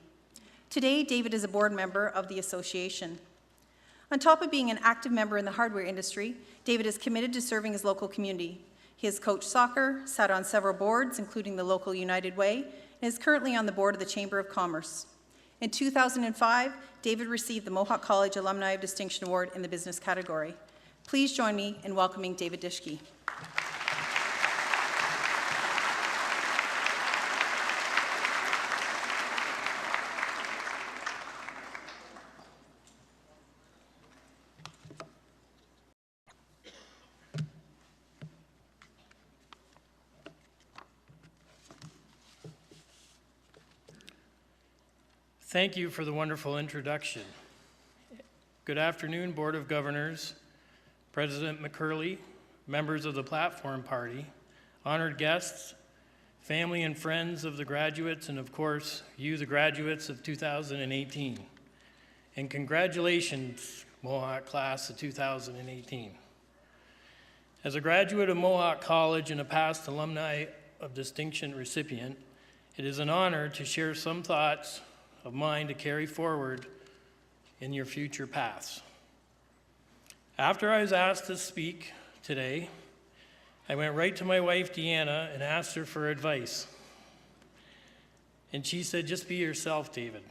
Today, David is a board member of the association. On top of being an active member in the hardware industry, David is committed to serving his local community. He has coached soccer, sat on several boards, including the local United Way, and is currently on the board of the Chamber of Commerce. In 2005, David received the Mohawk College Alumni of Distinction Award in the business category. Please join me in welcoming David Dischke. Thank you for the wonderful introduction. Good afternoon, Board of Governors, President McKeil, members of the Platform Party, honored guests, family and friends of the graduates, and of course, you, the graduates of 2018. And congratulations, Mohawk class of 2018. As a graduate of Mohawk College and a past alumni of distinction recipient, it is an honor to share some thoughts of mine to carry forward in your future paths. After I was asked to speak today, I went right to my wife, Deanna, and asked her for advice. And she said, just be yourself, David.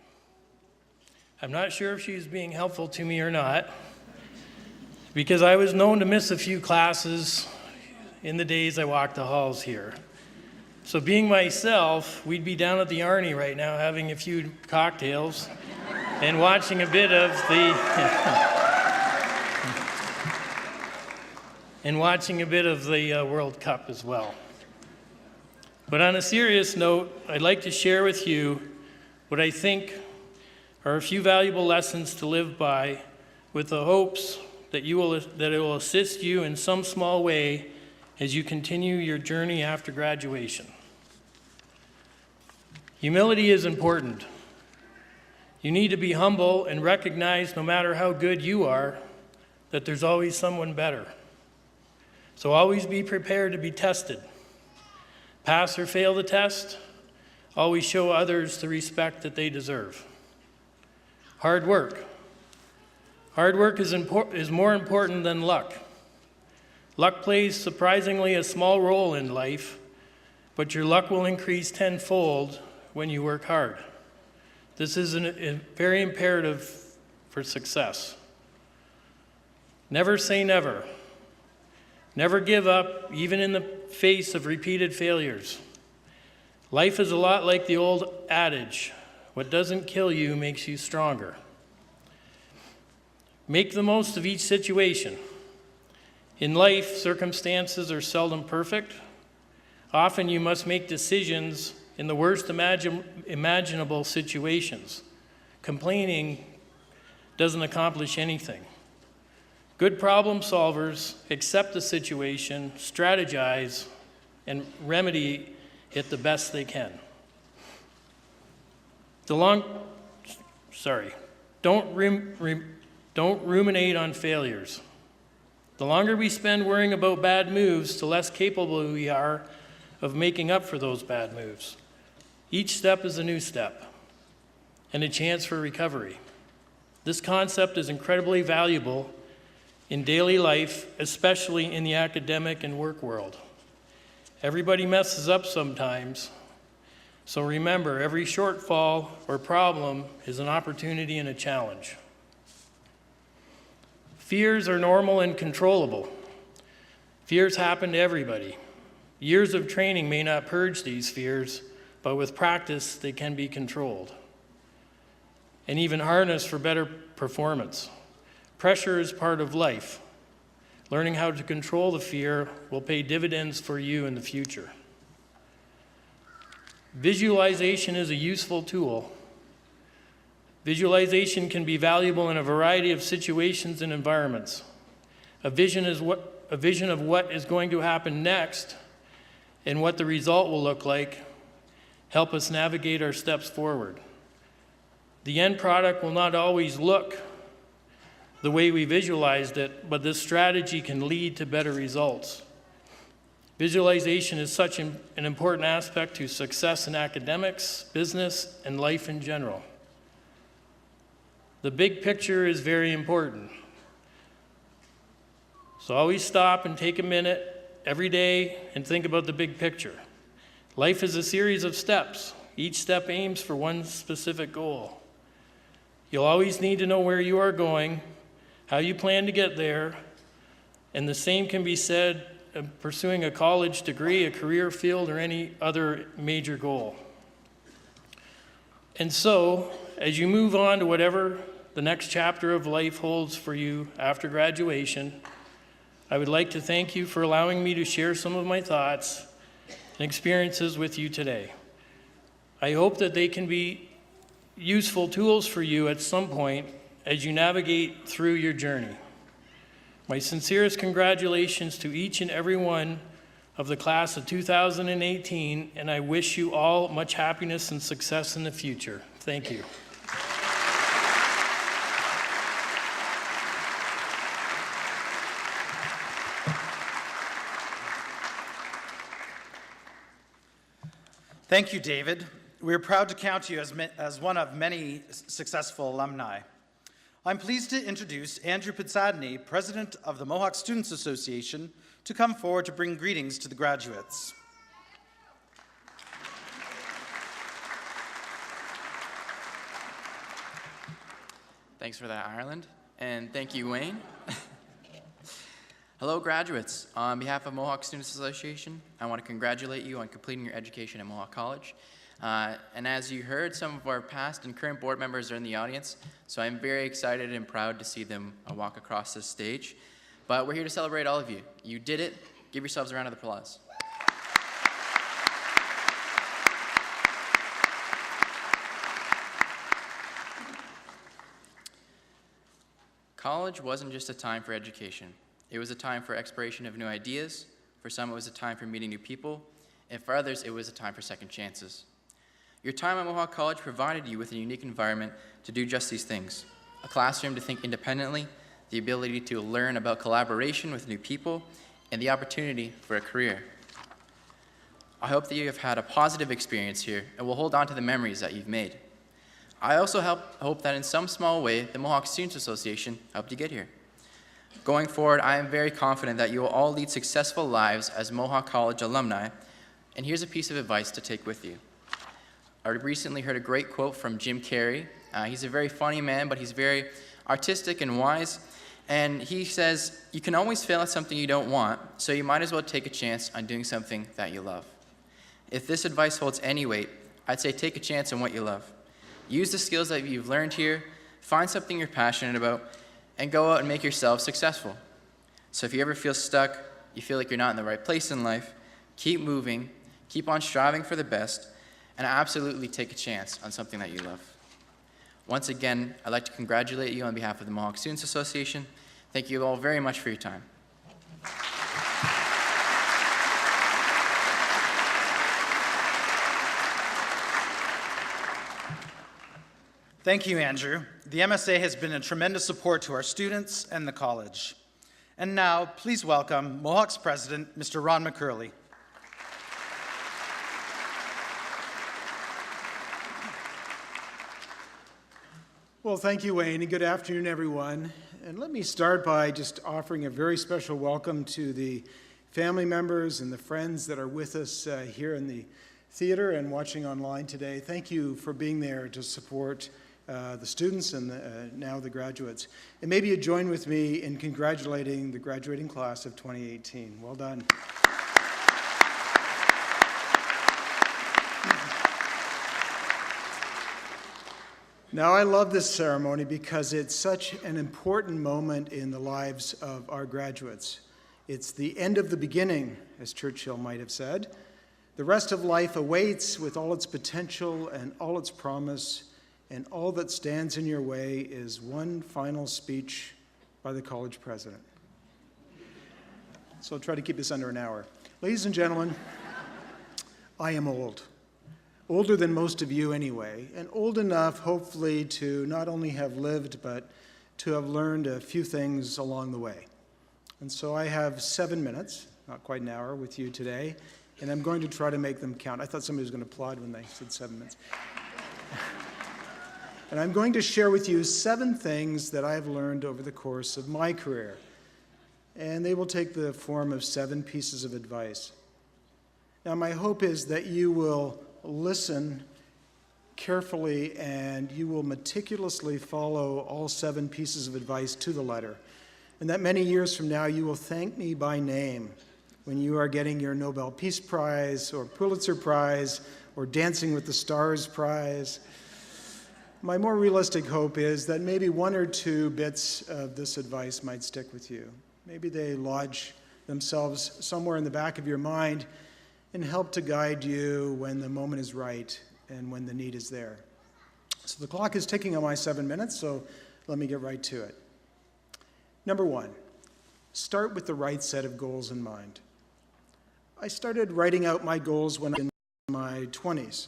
I'm not sure if she was being helpful to me or not, because I was known to miss a few classes in the days I walked the halls here. So being myself, we'd be down at the Arnie right now having a few cocktails and watching a bit of the World Cup as well. But on a serious note, I'd like to share with you what I think are a few valuable lessons to live by, with the hopes that it will assist you in some small way as you continue your journey after graduation. Humility is important. You need to be humble and recognize, no matter how good you are, that there's always someone better. So always be prepared to be tested. Pass or fail the test, always show others the respect that they deserve. Hard work. Hard work is more important than luck. Luck plays surprisingly a small role in life, but your luck will increase tenfold when you work hard. This is very imperative for success. Never say never. Never give up, even in the face of repeated failures. Life is a lot like the old adage, what doesn't kill you makes you stronger. Make the most of each situation. In life, circumstances are seldom perfect. Often you must make decisions in the worst imaginable situations. Complaining doesn't accomplish anything. Good problem solvers accept the situation, strategize, and remedy it the best they can. Don't ruminate on failures. The longer we spend worrying about bad moves, the less capable we are of making up for those bad moves. Each step is a new step and a chance for recovery. This concept is incredibly valuable in daily life, especially in the academic and work world. Everybody messes up sometimes, so remember, every shortfall or problem is an opportunity and a challenge. Fears are normal and controllable. Fears happen to everybody. Years of training may not purge these fears, but with practice, they can be controlled and even harnessed for better performance. Pressure is part of life. Learning how to control the fear will pay dividends for you in the future. Visualization is a useful tool. Visualization can be valuable in a variety of situations and environments. A vision of what is going to happen next and what the result will look like help us navigate our steps forward. The end product will not always look the way we visualized it, but this strategy can lead to better results. Visualization is such an important aspect to success in academics, business, and life in general. The big picture is very important. So always stop and take a minute every day and think about the big picture. Life is a series of steps. Each step aims for one specific goal. You'll always need to know where you are going, how you plan to get there, and the same can be said of pursuing a college degree, a career field, or any other major goal. And so, as you move on to whatever the next chapter of life holds for you after graduation, I would like to thank you for allowing me to share some of my thoughts and experiences with you today. I hope that they can be useful tools for you at some point as you navigate through your journey. My sincerest congratulations to each and every one of the class of 2018, and I wish you all much happiness and success in the future. Thank you. Thank you, David. We are proud to count you as one of many successful alumni. I'm pleased to introduce Andrew Pitsadney, President of the Mohawk Students Association, to come forward to bring greetings to the graduates. Thanks for that, Ireland, and thank you, Wayne. Hello, graduates. On behalf of Mohawk Students Association, I want to congratulate you on completing your education at Mohawk College. And as you heard, some of our past and current board members are in the audience, so I'm very excited and proud to see them walk across this stage. But we're here to celebrate all of you. You did it. Give yourselves a round of applause. College wasn't just a time for education. It was a time for exploration of new ideas. For some, it was a time for meeting new people. And for others, it was a time for second chances. Your time at Mohawk College provided you with a unique environment to do just these things. A classroom to think independently, the ability to learn about collaboration with new people, and the opportunity for a career. I hope that you have had a positive experience here and will hold on to the memories that you've made. I also hope that in some small way, the Mohawk Students Association helped you get here. Going forward, I am very confident that you will all lead successful lives as Mohawk College alumni, and here's a piece of advice to take with you. I recently heard a great quote from Jim Carrey. He's a very funny man, but he's very artistic and wise, And he says, you can always fail at something you don't want, so you might as well take a chance on doing something that you love. If this advice holds any weight, I'd say take a chance on what you love. Use the skills that you've learned here, find something you're passionate about, and go out and make yourself successful. So if you ever feel stuck, you feel like you're not in the right place in life, keep moving, keep on striving for the best, and absolutely take a chance on something that you love. Once again, I'd like to congratulate you on behalf of the Mohawk Students Association. Thank you all very much for your time. Thank you, Andrew. The MSA has been a tremendous support to our students and the college. And now, please welcome Mohawk's president, Mr. Ron McKeil. Well, thank you, Wayne, and good afternoon, everyone. And let me start by just offering a very special welcome to the family members and the friends that are with us here in the theater and watching online today. Thank you for being there to support the students and now the graduates. And maybe you join with me in congratulating the graduating class of 2018. Well done. Now, I love this ceremony because it's such an important moment in the lives of our graduates. It's the end of the beginning, as Churchill might have said. The rest of life awaits with all its potential and all its promise, and all that stands in your way is one final speech by the college president. So I'll try to keep this under an hour. Ladies and gentlemen, I am old. Older than most of you anyway, and old enough, hopefully, to not only have lived, but to have learned a few things along the way. And so I have 7 minutes, not quite an hour, with you today, and I'm going to try to make them count. I thought somebody was going to applaud when they said 7 minutes. And I'm going to share with you 7 things that I've learned over the course of my career. And they will take the form of 7 pieces of advice. Now, my hope is that you will listen carefully and you will meticulously follow all 7 pieces of advice to the letter. And that many years from now, you will thank me by name when you are getting your Nobel Peace Prize or Pulitzer Prize or Dancing with the Stars Prize. My more realistic hope is that maybe 1 or 2 bits of this advice might stick with you. Maybe they lodge themselves somewhere in the back of your mind and help to guide you when the moment is right and when the need is there. So the clock is ticking on my 7 minutes, so let me get right to it. Number 1, start with the right set of goals in mind. I started writing out my goals when I was in my 20s.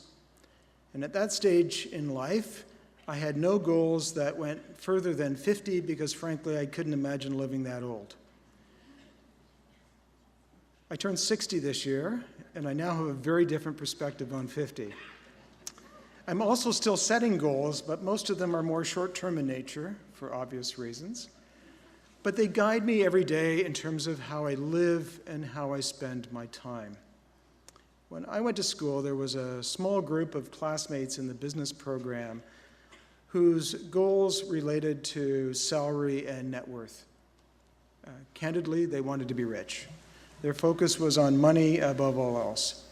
And at that stage in life, I had no goals that went further than 50 because, frankly, I couldn't imagine living that old. I turned 60 this year, and I now have a very different perspective on 50. I'm also still setting goals, but most of them are more short-term in nature, for obvious reasons. But they guide me every day in terms of how I live and how I spend my time. When I went to school, there was a small group of classmates in the business program whose goals related to salary and net worth. Candidly, they wanted to be rich. Their focus was on money above all else.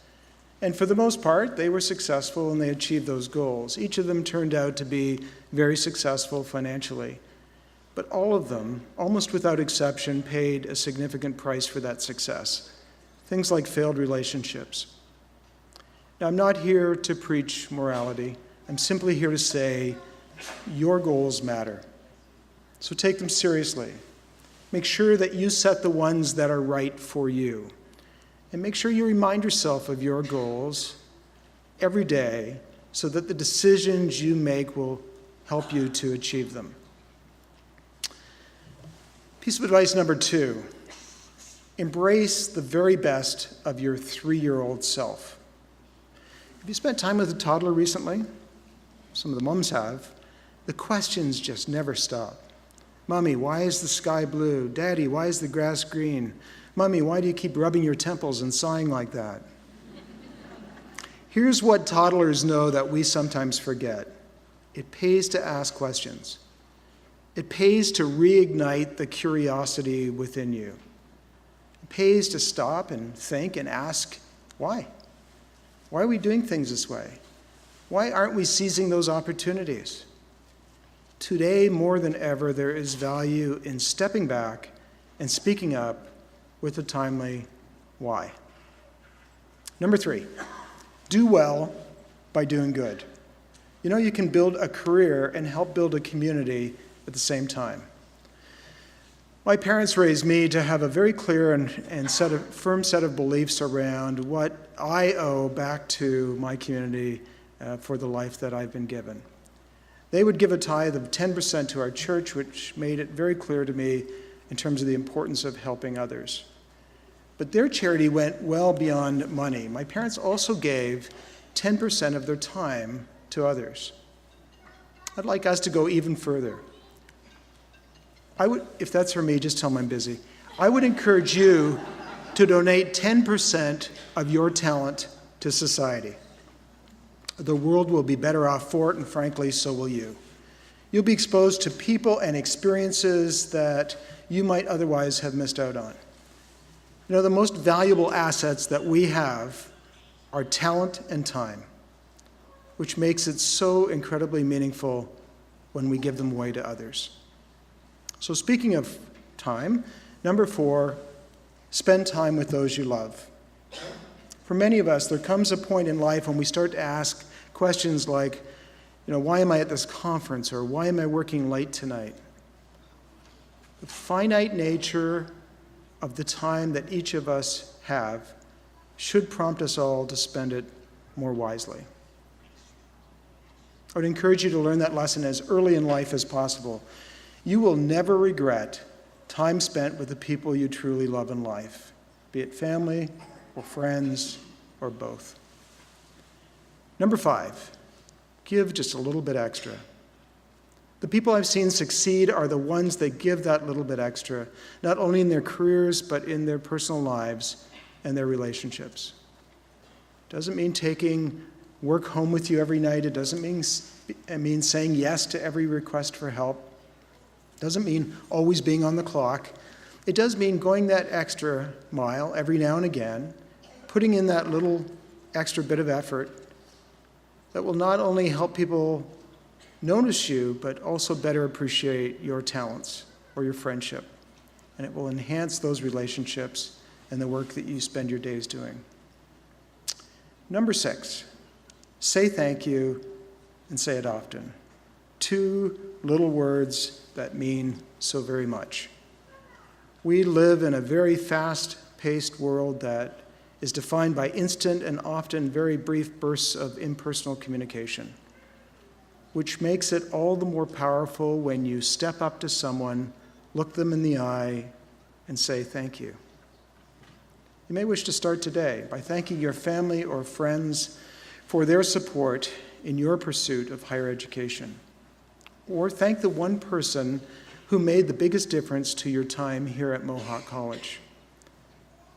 And for the most part, they were successful and they achieved those goals. Each of them turned out to be very successful financially. But all of them, almost without exception, paid a significant price for that success. Things like failed relationships. Now, I'm not here to preach morality. I'm simply here to say your goals matter. So take them seriously. Make sure that you set the ones that are right for you. And make sure you remind yourself of your goals every day so that the decisions you make will help you to achieve them. Piece of advice number 2, embrace the very best of your 3-year-old self. Have you spent time with a toddler recently? Some of the moms have. The questions just never stop. Mommy, why is the sky blue? Daddy, why is the grass green? Mommy, why do you keep rubbing your temples and sighing like that? Here's what toddlers know that we sometimes forget. It pays to ask questions. It pays to reignite the curiosity within you. It pays to stop and think and ask, why? Why are we doing things this way? Why aren't we seizing those opportunities? Today, more than ever, there is value in stepping back and speaking up with a timely why. Number 3, do well by doing good. You know, you can build a career and help build a community at the same time. My parents raised me to have a very clear and firm set of beliefs around what I owe back to my community for the life that I've been given. They would give a tithe of 10% to our church, which made it very clear to me in terms of the importance of helping others. But their charity went well beyond money. My parents also gave 10% of their time to others. I'd like us to go even further. If that's for me, just tell them I'm busy. I would encourage you to donate 10% of your talent to society. The world will be better off for it, and frankly, so will you. You'll be exposed to people and experiences that you might otherwise have missed out on. You know, the most valuable assets that we have are talent and time, which makes it so incredibly meaningful when we give them away to others. So speaking of time, number 4, spend time with those you love. For many of us, there comes a point in life when we start to ask questions like, why am I at this conference, or why am I working late tonight? The finite nature of the time that each of us have should prompt us all to spend it more wisely. I would encourage you to learn that lesson as early in life as possible. You will never regret time spent with the people you truly love in life, be it family or friends or both. Number 5, give just a little bit extra. The people I've seen succeed are the ones that give that little bit extra, not only in their careers, but in their personal lives and their relationships. Doesn't mean taking work home with you every night. It doesn't mean saying yes to every request for help. Doesn't mean always being on the clock. It does mean going that extra mile every now and again, putting in that little extra bit of effort that will not only help people notice you, but also better appreciate your talents or your friendship. And it will enhance those relationships and the work that you spend your days doing. Number 6, say thank you and say it often. 2 little words that mean so very much. We live in a very fast-paced world that is defined by instant and often very brief bursts of impersonal communication, which makes it all the more powerful when you step up to someone, look them in the eye, and say thank you. You may wish to start today by thanking your family or friends for their support in your pursuit of higher education. Or thank the one person who made the biggest difference to your time here at Mohawk College.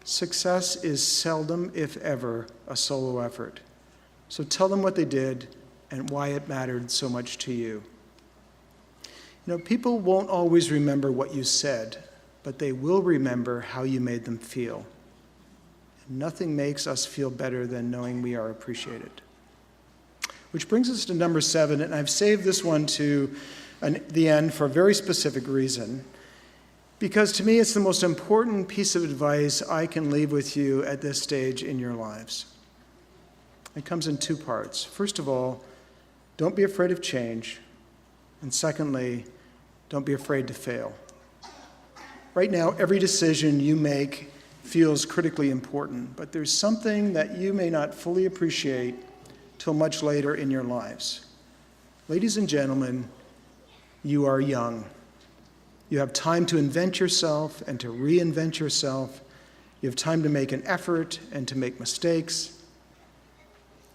Success is seldom, if ever, a solo effort. So tell them what they did and why it mattered so much to you. People won't always remember what you said, but they will remember how you made them feel. And nothing makes us feel better than knowing we are appreciated. Which brings us to number 7, and I've saved this one to the end for a very specific reason, because to me it's the most important piece of advice I can leave with you at this stage in your lives. It comes in 2 parts. First of all, don't be afraid of change, and secondly, don't be afraid to fail. Right now, every decision you make feels critically important, but there's something that you may not fully appreciate till much later in your lives. Ladies and gentlemen, you are young. You have time to invent yourself and to reinvent yourself. You have time to make an effort and to make mistakes.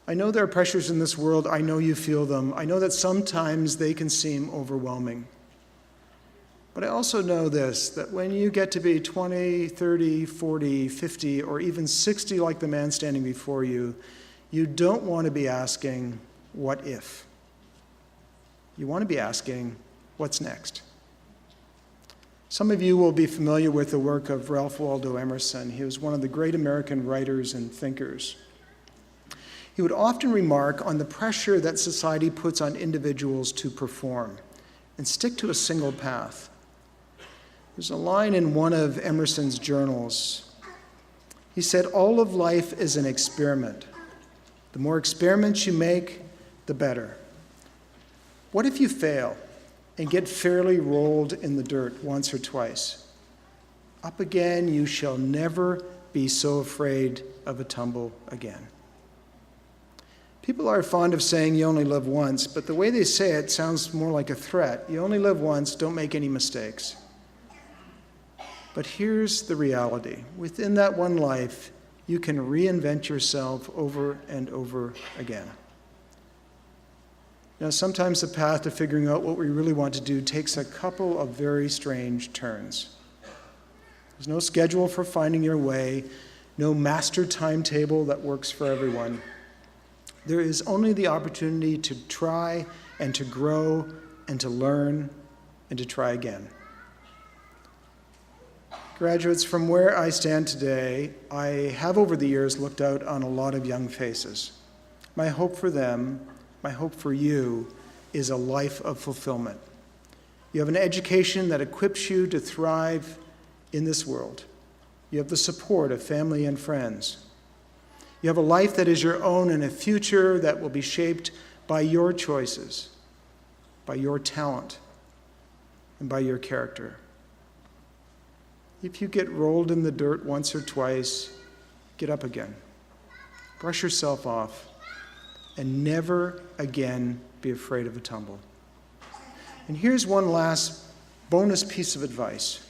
I know there are pressures in this world. I know you feel them. I know that sometimes they can seem overwhelming. But I also know this, that when you get to be 20, 30, 40, 50, or even 60 like the man standing before you, you don't want to be asking, what if? You want to be asking, what's next? Some of you will be familiar with the work of Ralph Waldo Emerson. He was one of the great American writers and thinkers. He would often remark on the pressure that society puts on individuals to perform and stick to a single path. There's a line in one of Emerson's journals. He said, "All of life is an experiment. The more experiments you make, the better. What if you fail and get fairly rolled in the dirt once or twice? Up again, you shall never be so afraid of a tumble again." People are fond of saying you only live once, but the way they say it sounds more like a threat. You only live once, don't make any mistakes. But here's the reality. Within that one life, you can reinvent yourself over and over again. Now, sometimes the path to figuring out what we really want to do takes a couple of very strange turns. There's no schedule for finding your way, no master timetable that works for everyone. There is only the opportunity to try and to grow and to learn and to try again. Graduates, from where I stand today, I have over the years looked out on a lot of young faces. My hope for them, my hope for you, is a life of fulfillment. You have an education that equips you to thrive in this world. You have the support of family and friends. You have a life that is your own and a future that will be shaped by your choices, by your talent, and by your character. If you get rolled in the dirt once or twice, get up again. Brush yourself off, and never again be afraid of a tumble. And here's one last bonus piece of advice.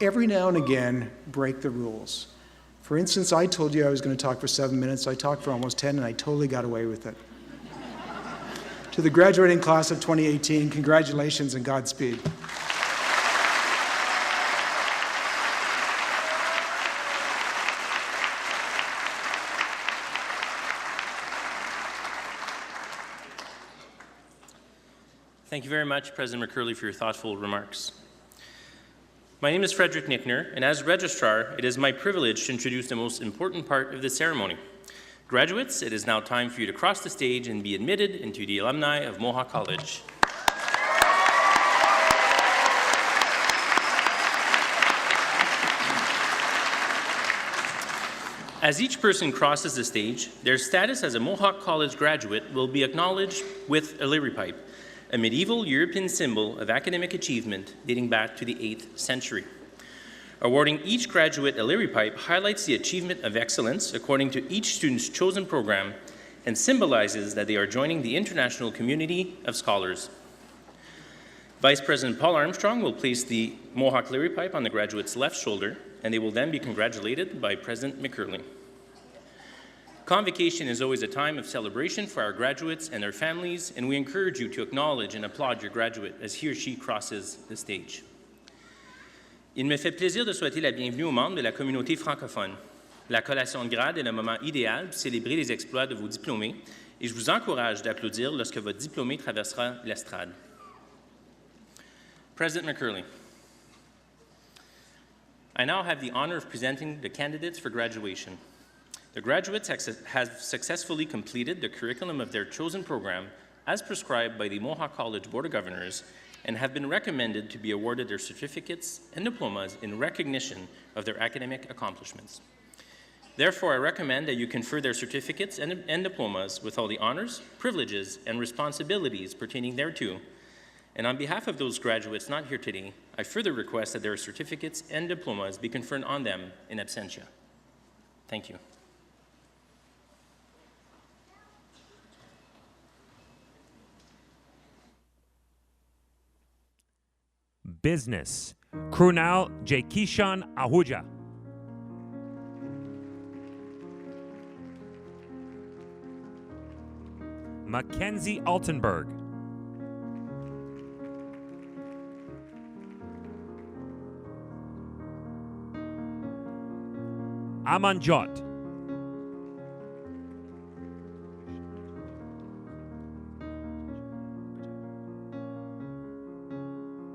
Every now and again, break the rules. For instance, I told you I was going to talk for 7 minutes. I talked for almost 10, and I totally got away with it. To the graduating class of 2018, congratulations and Godspeed. Thank you very much, President McKeil, for your thoughtful remarks. My name is Frederick Nickner, and as Registrar, it is my privilege to introduce the most important part of the ceremony. Graduates, it is now time for you to cross the stage and be admitted into the alumni of Mohawk College. As each person crosses the stage, their status as a Mohawk College graduate will be acknowledged with a Leary pipe, a medieval European symbol of academic achievement dating back to the 8th century. Awarding each graduate a Leary pipe highlights the achievement of excellence according to each student's chosen program and symbolizes that they are joining the international community of scholars. Vice President Paul Armstrong will place the Mohawk Leary pipe on the graduate's left shoulder, and they will then be congratulated by President McKeil. Convocation is always a time of celebration for our graduates and their families, and we encourage you to acknowledge and applaud your graduate as he or she crosses the stage. Il me fait plaisir de souhaiter la bienvenue aux membres de la communauté francophone. La collation de grade est le moment idéal pour célébrer les exploits de vos diplômés, et je vous encourage d'applaudir lorsque votre diplômé traversera l'estrade. President McKeil, I now have the honor of presenting the candidates for graduation. The graduates have successfully completed the curriculum of their chosen program as prescribed by the Mohawk College Board of Governors and have been recommended to be awarded their certificates and diplomas in recognition of their academic accomplishments. Therefore, I recommend that you confer their certificates and diplomas with all the honors, privileges, and responsibilities pertaining thereto. And on behalf of those graduates not here today, I further request that their certificates and diplomas be conferred on them in absentia. Thank you. Business. Krunal Jekishan Ahuja. Mackenzie Altenberg. Amanjot.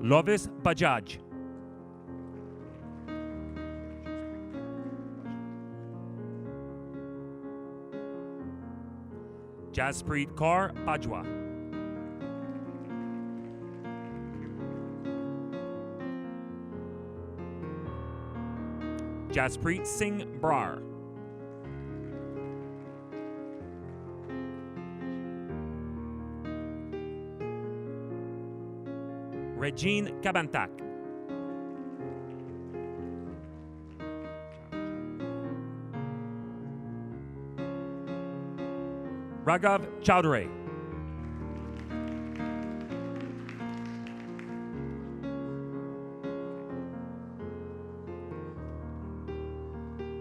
Lovis Bajaj. Jaspreet Kaur Bajwa. Jaspreet Singh Brar. Regine Kabantak. Raghav Chowdhury.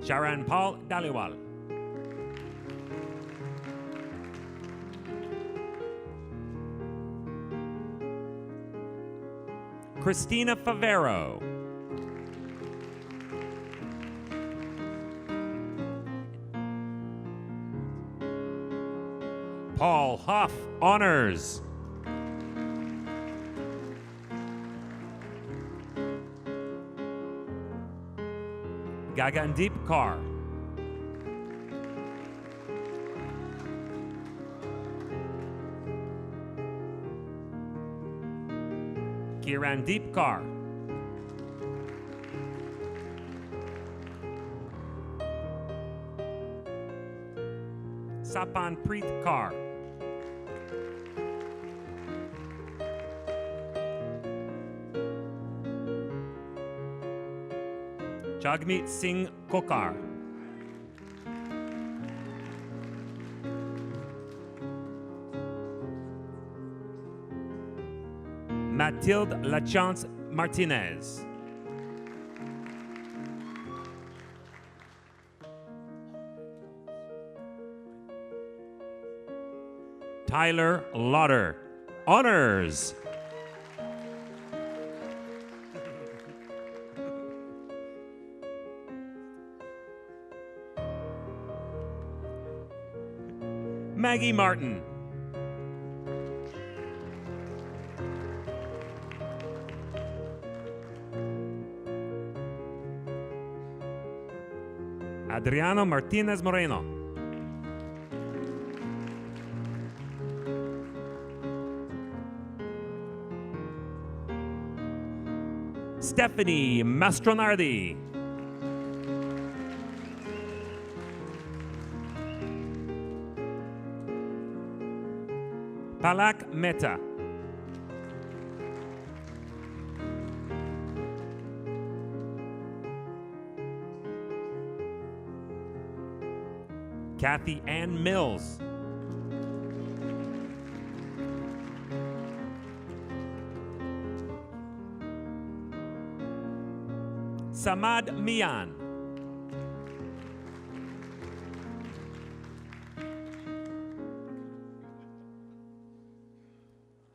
Sharan Paul Daliwal. Christina Favero. Paul Huff, honors. Gagandeep Kaur. Kirandeep Kaur. Sapanpreet Kaur. Jagmeet Singh Kokar. Mathilde Lachance Martinez. Tyler Lauder, honors. Maggie Martin. Adriano Martinez Moreno. Stephanie Mastronardi. Palak Mehta. Kathy Ann Mills. Samad Mian.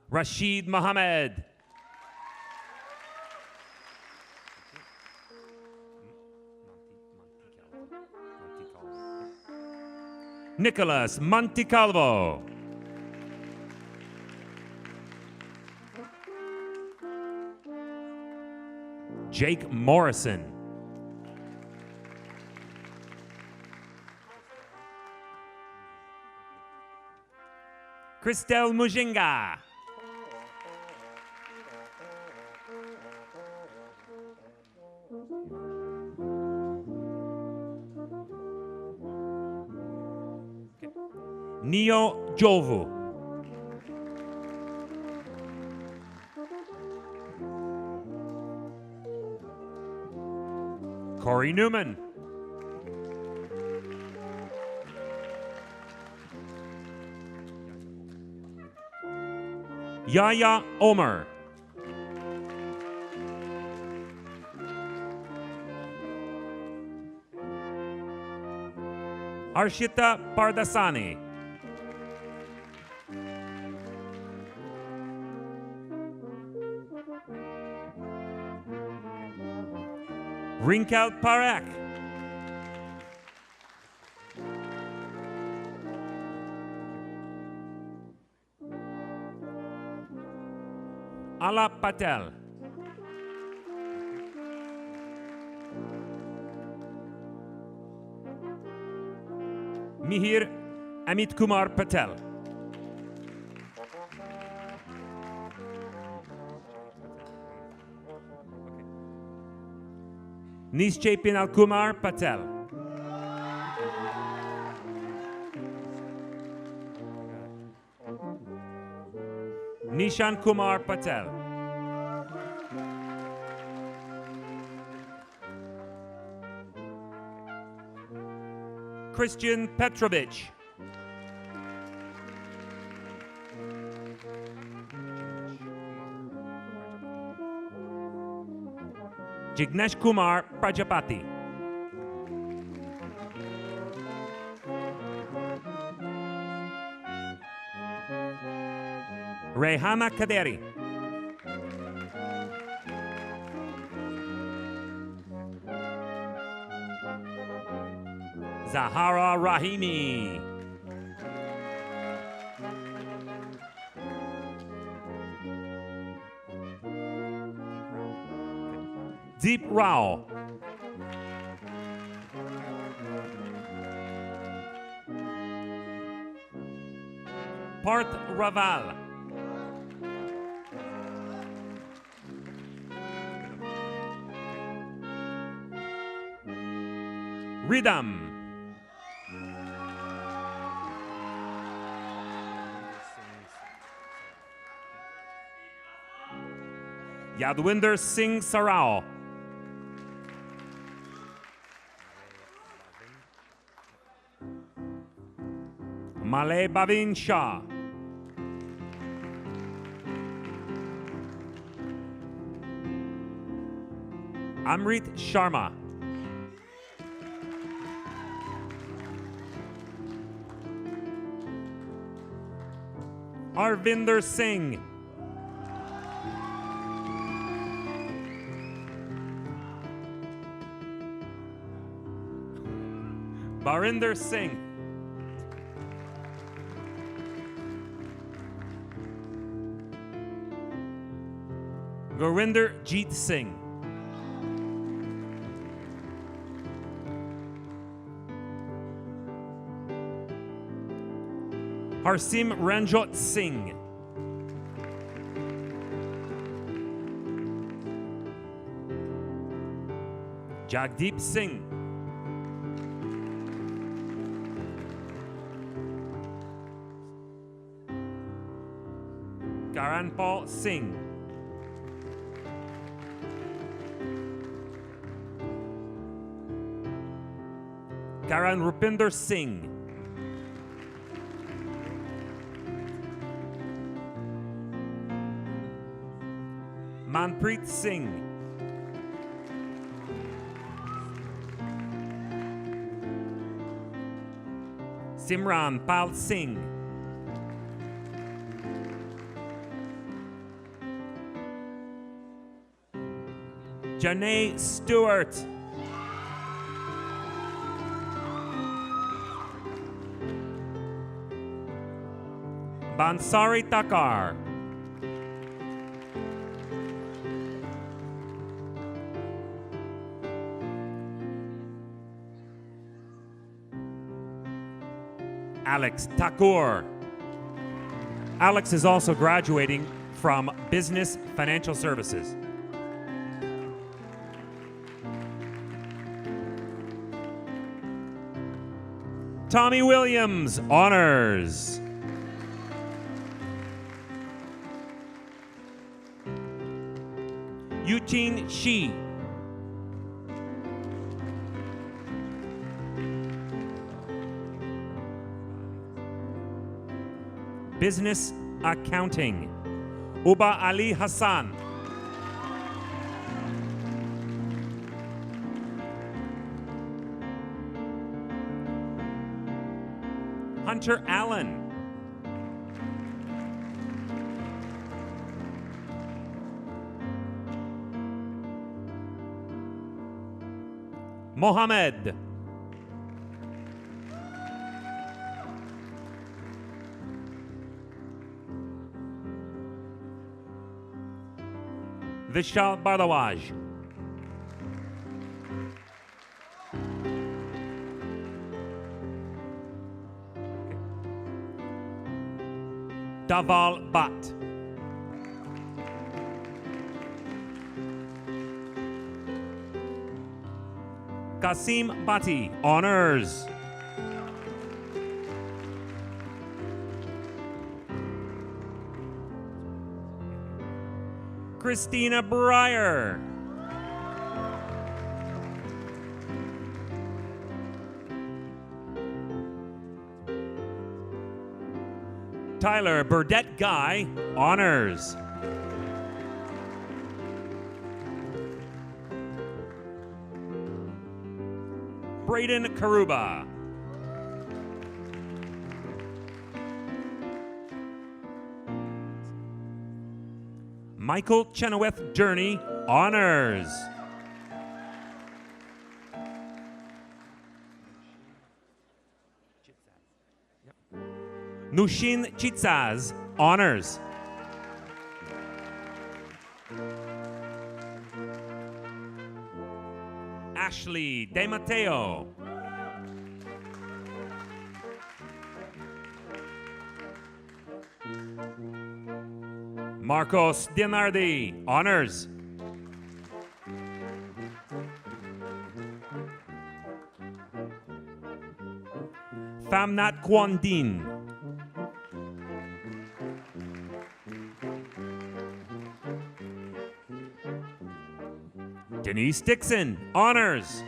Rashid Mohammed. Nicholas Monticalvo. Jake Morrison. Christelle Mujinga. Neo Jovu. Corey Newman. Yaya Omer. Arshita Pardasani. Rinkel Parak. Ala Patel. Mihir Amit Kumar Patel. Nishche Pinal Kumar Patel. Nishan Kumar Patel. Christian Petrovich. Jignesh Kumar Prajapati. Rehana Kaderi. Zahara Rahimi. Deep Rao. Parth Raval. Ridham. Yadwinder Singh Sarao. Malay Bhavin Shah. Amrit Sharma. Arvinder Singh. Barinder Singh. Gurinder Jeet Singh. Harsim Ranjot Singh. Jagdeep Singh. Karanpal Singh. Karan Rupinder Singh. Manpreet Singh. Simran Pal Singh. Janae Stewart. Bansari Takar. Alex Thakur. Alex is also graduating from Business Financial Services. Tommy Williams, honors. Eugene Shi. Business Accounting. Uba Ali Hassan. Hunter Allen. Mohammed. Vishal Bardawaj. Daval Bhatt. Kasim Bati, honors. Christina Breyer. Tyler Burdett Guy, honors. Braden Karuba. Michael Chenoweth Journey, honors. Nushin Chitsaz, honors. Ashley De Matteo. Marcos Dinardi, honors. Famnat Kwandin. Denise Dixon, honors.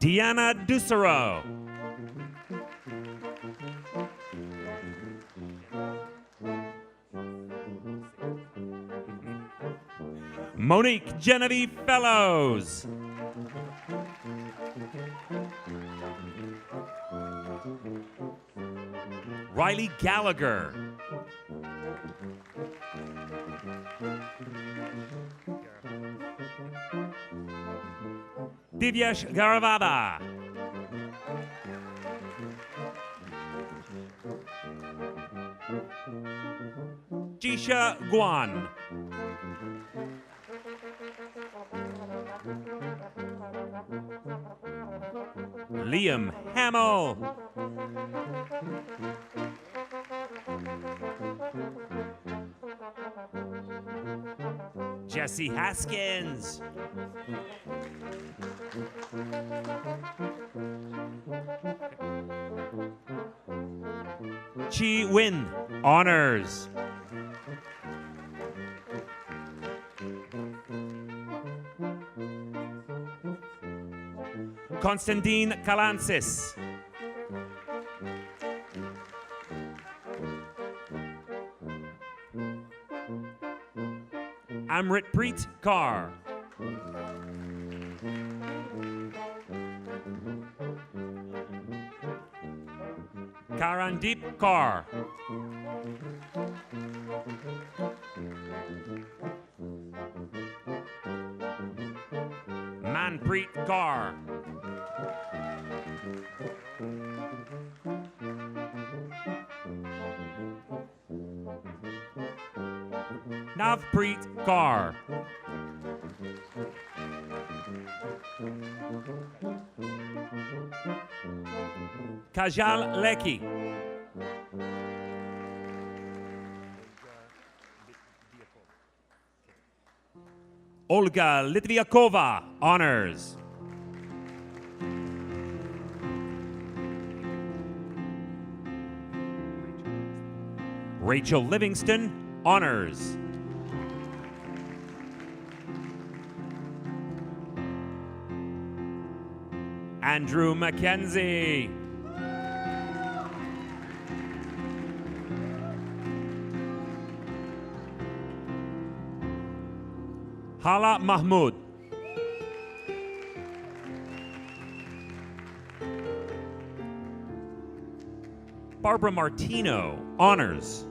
Deanna Dussero. Monique Genevieve Fellows. Riley Gallagher. Divyesh Garavada. Jisha Guan. Liam Hamill. Jesse Haskins. Chi Win, honors. Konstantin Kalansis. Amritpreet Kaur. Karandeep Kaur. Manpreet Kaur. Navpreet Kaur. Kajal Lekhi. Olga Litviakova, honors. Rachel Livingston, honors. Andrew McKenzie. Hala Mahmoud. Barbara Martino, honors.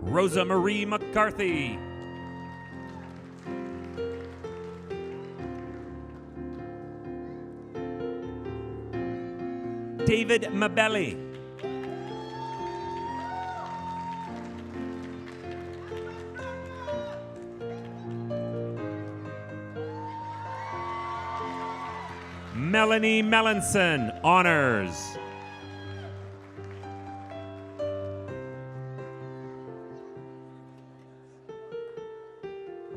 Rosa Marie McCarthy. David Mabelli. Melanie Melanson, honors.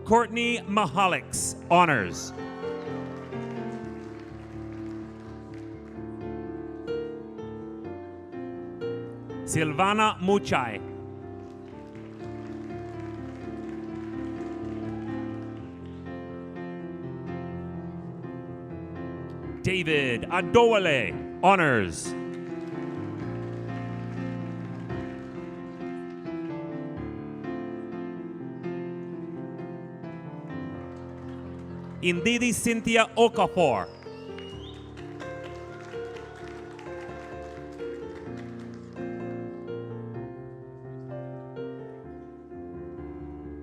Courtney Mahalik, honors. Silvana Muchai. David Adowale, honors. Indidi Cynthia Okafor.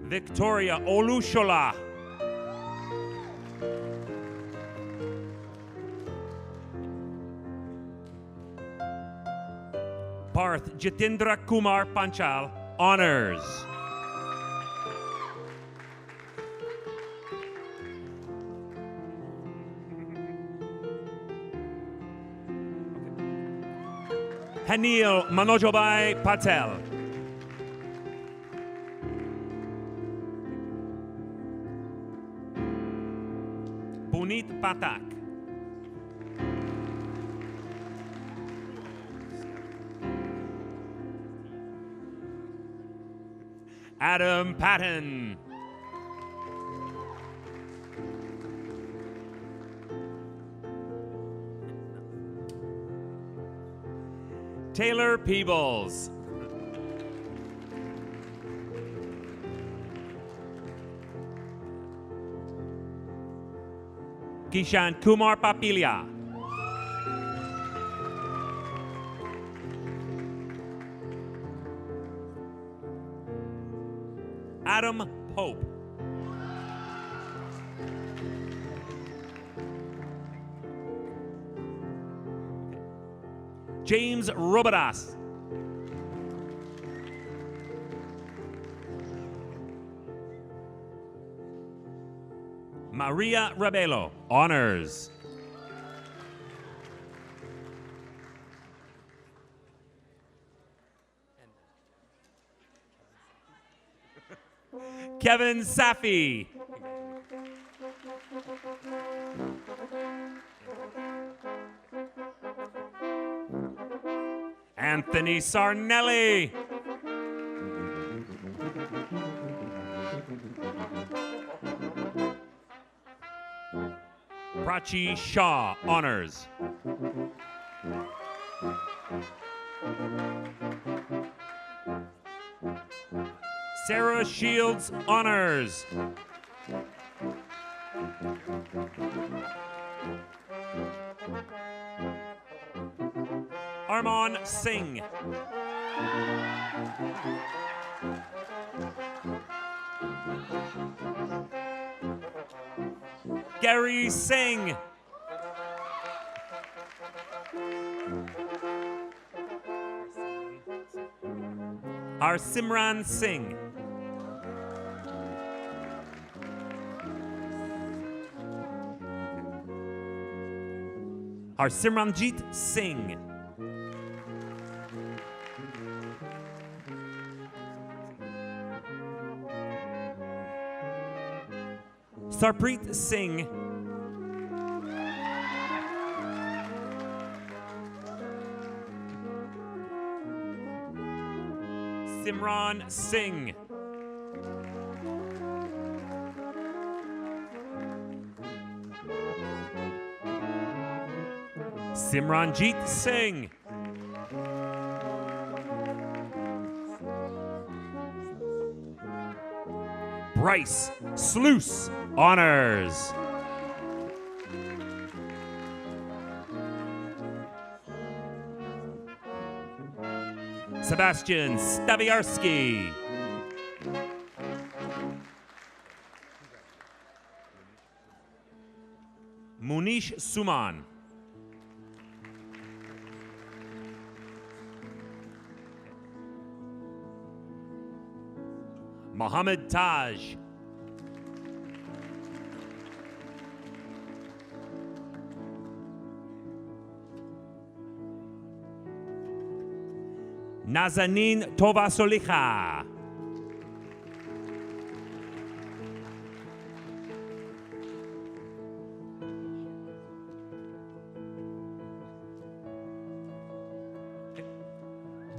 Victoria Olushola. Parth Jitendra Kumar Panchal, honors. Hanil Manojobai Patel. Puneet Patak. Adam Patton. Taylor Peebles. Kishan Kumar Papilia. Adam Pope. James Robadas. Maria Rebelo, honors. Kevin Safi. Anthony Sarnelli. Prachi Shah, honors. Sarah Shields, honors. Arman Singh. Gary Singh. Simran Singh. Simranjit Singh. Sarpreet Singh. Simran Singh. Simranjit Singh. Bryce Sluice, honors. Sebastian Staviarski. Munish Suman. Mohammed Taj. Nazanin Tovasolicha.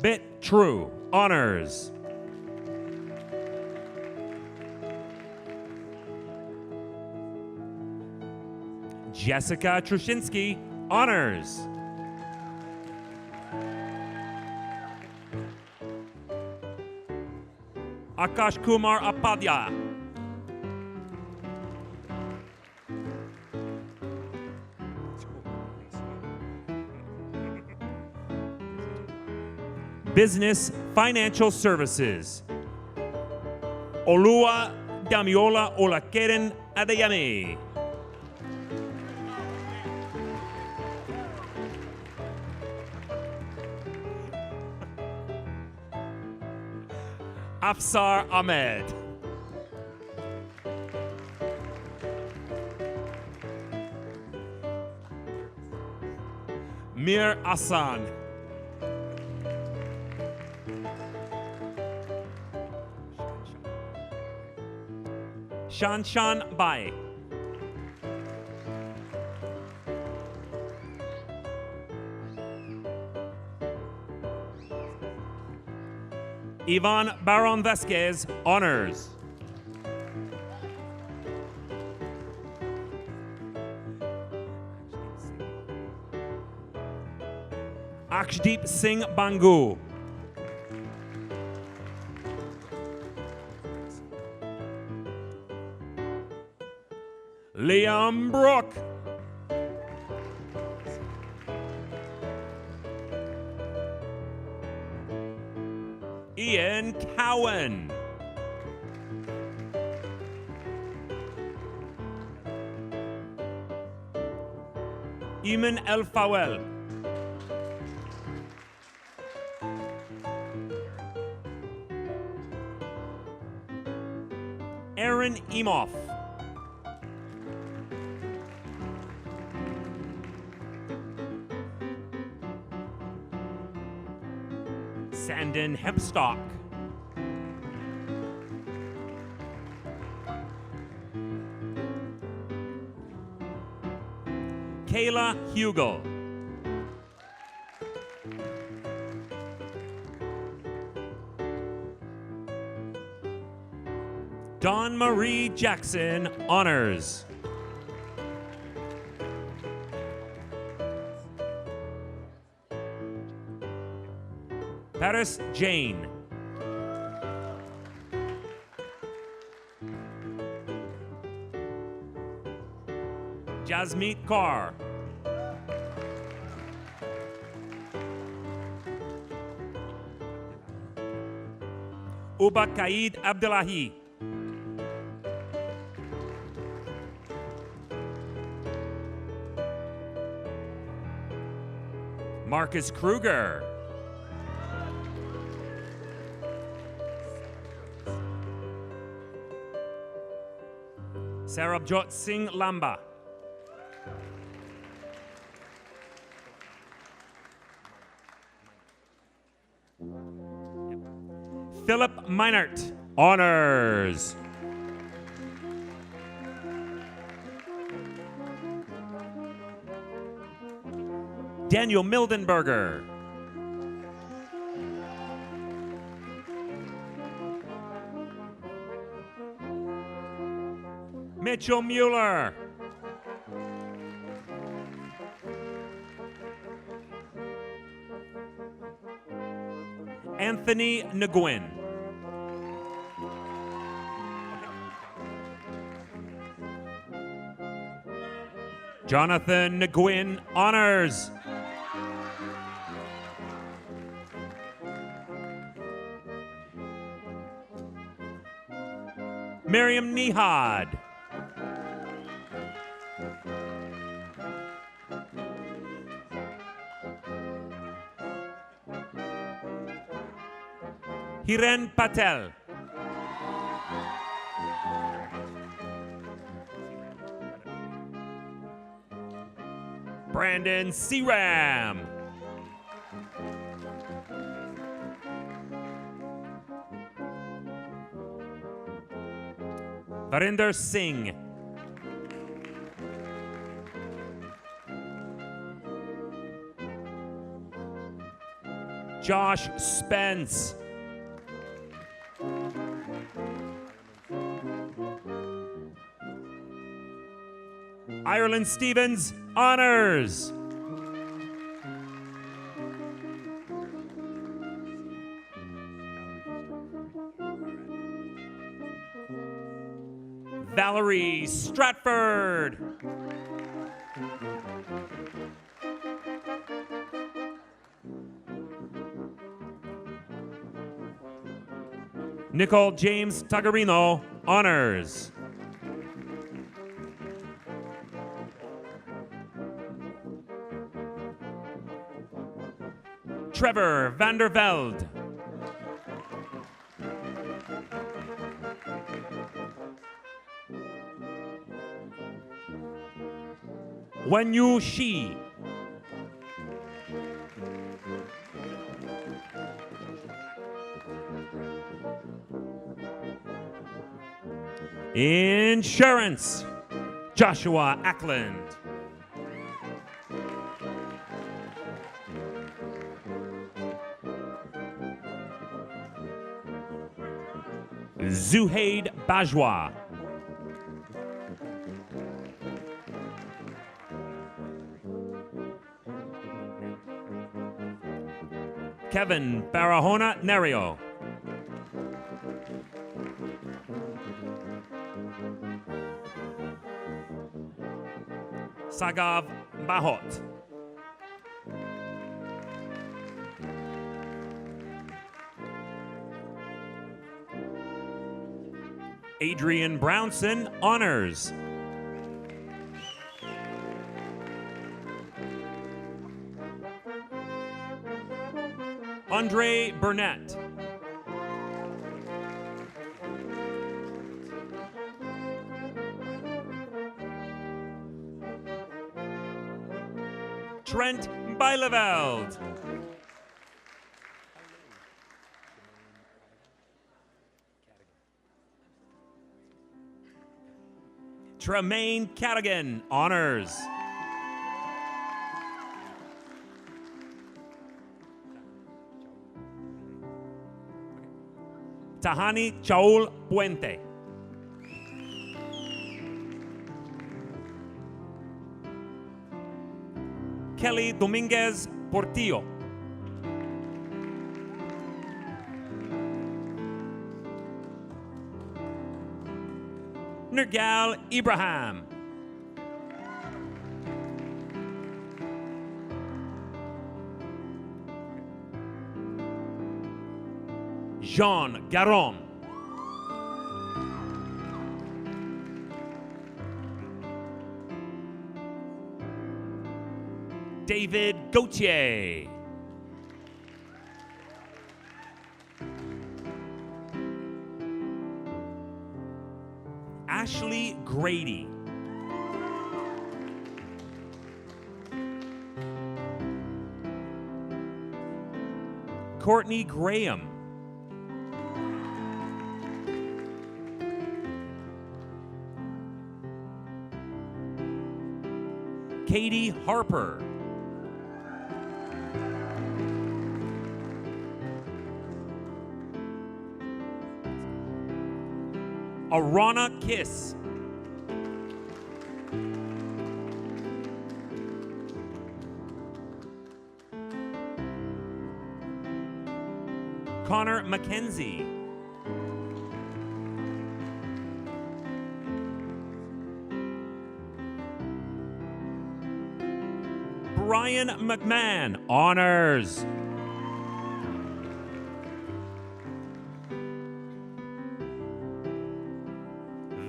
Bit True, honors. Jessica Trushinsky, honors. Akash Kumar Apadya. Business Financial Services. Olua Damiola Olakeren Adeyemi. Afsar Ahmed. Mir Hassan. Shanshan Bai. Ivan Baron Vasquez, honors. Akshdeep Singh Bangu. Liam Brook. Ian Cowan. Iman El Fawel. Aaron Emoff. Sandon Hempstock. Kayla Hugel. Dawn Marie Jackson, honors. Paris Jane. Jasmeet Kaur. Uba Kaid Abdullahi. Marcus Kruger. Sarabjot Singh Lamba. Philip Meinert, honors. Daniel Mildenberger. Mitchell Mueller. Anthony Nguyen. Jonathan Nguyen, honors. Miriam Nihad. Hiren Patel. Brandon Searam. Varinder Singh. Josh Spence. Ireland Stevens, honors. Valerie Stratford. Nicole James Tagarino, honors. Trevor Vandervelde. Wenyu Shi. Insurance, Joshua Ackland. Zuhaid Bajwa. Kevin Barahona Nerio. Sagav Bahot. Adrian Brownson, honors. Andre Burnett. Trent Beileveld. Tremaine Cadigan, honors. Tahani Chaul Puente. Kelly Dominguez Portillo. Nergal Ibrahim. Jean Garon. David Gauthier. Ashley Grady. Courtney Graham. Katie Harper. Arana Kiss. Connor McKenzie. Brian McMahon, honors.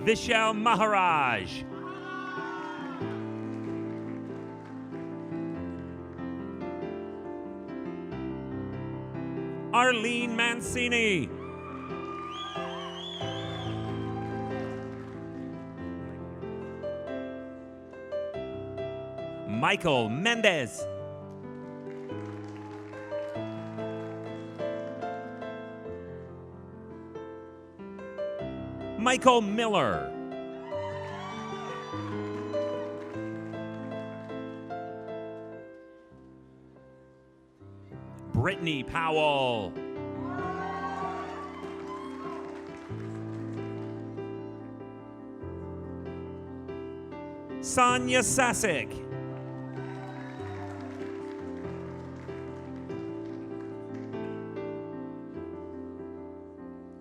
Vishal Maharaj. Arlene Mancini. Michael Mendez. Michael Miller. Brittany Powell. Sonia Sasic.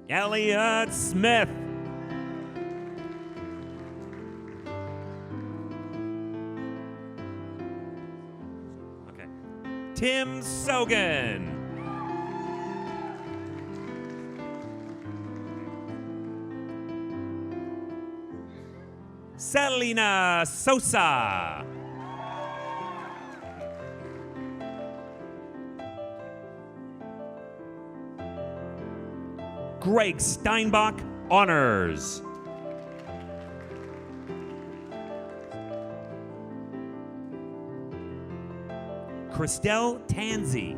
Elliot Smith. Okay. Tim Sogan. Selena Sosa. Greg Steinbach, honors. Christelle Tanzi.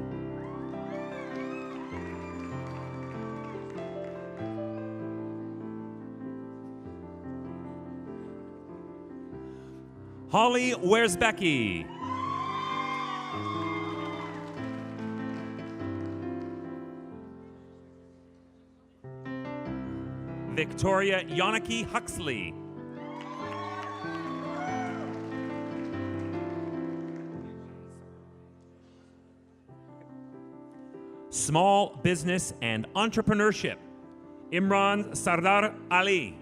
Holly Wersbecky. Victoria Yonaki Huxley. Small Business and Entrepreneurship, Imran Sardar Ali.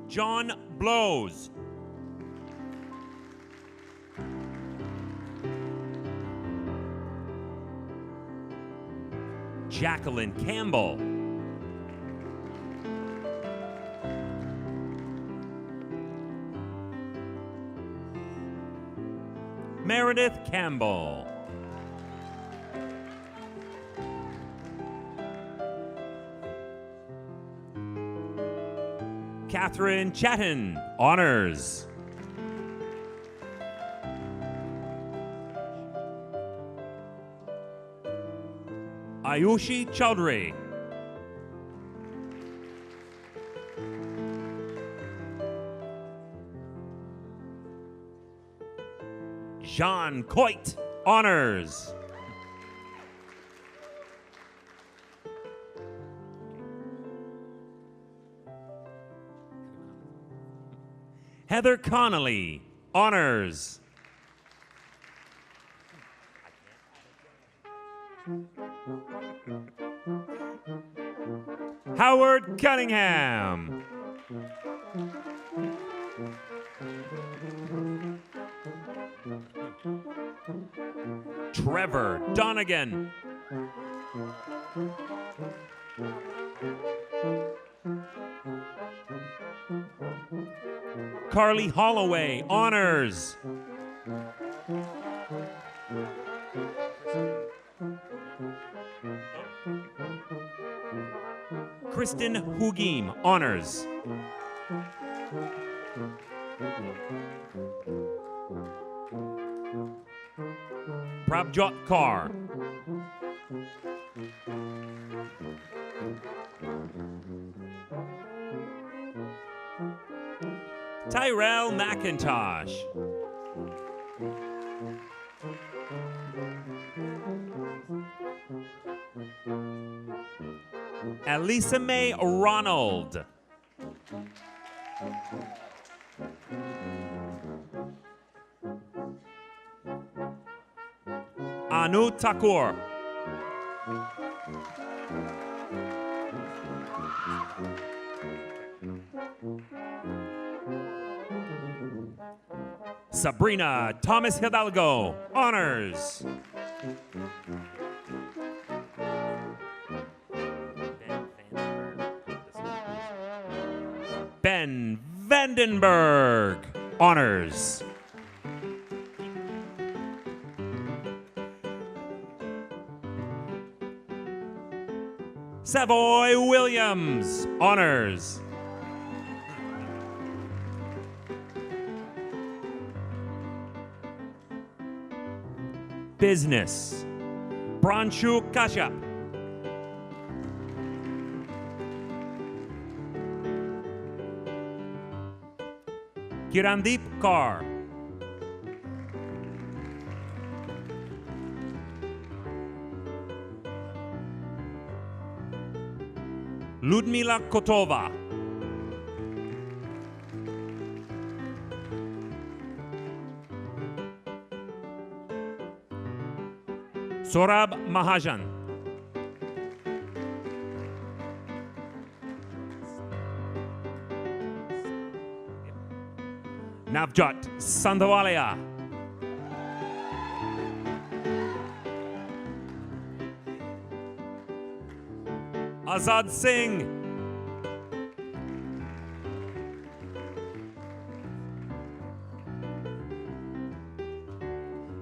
John Blows. Jacqueline Campbell. Meredith Campbell. Catherine Chatton, honors. Ayushi Chaudhry. Jean Coit, honors. Heather Connolly, honors. Howard Cunningham. Trevor Donegan. Carly Holloway, honors. Kristen Hugim, honors. Prabjot Kaur. Tyrell McIntosh. Elisa Mae Ronald. Anu Thakur. Sabrina Thomas Hidalgo, honors. Ben Vandenberg, honors. Savoy Williams, honors. Business, Branshu Kashyap. Kirandeep Kaur. Ludmila Kotova. Sorab Mahajan. Navjot Sandawalia. Azad Singh.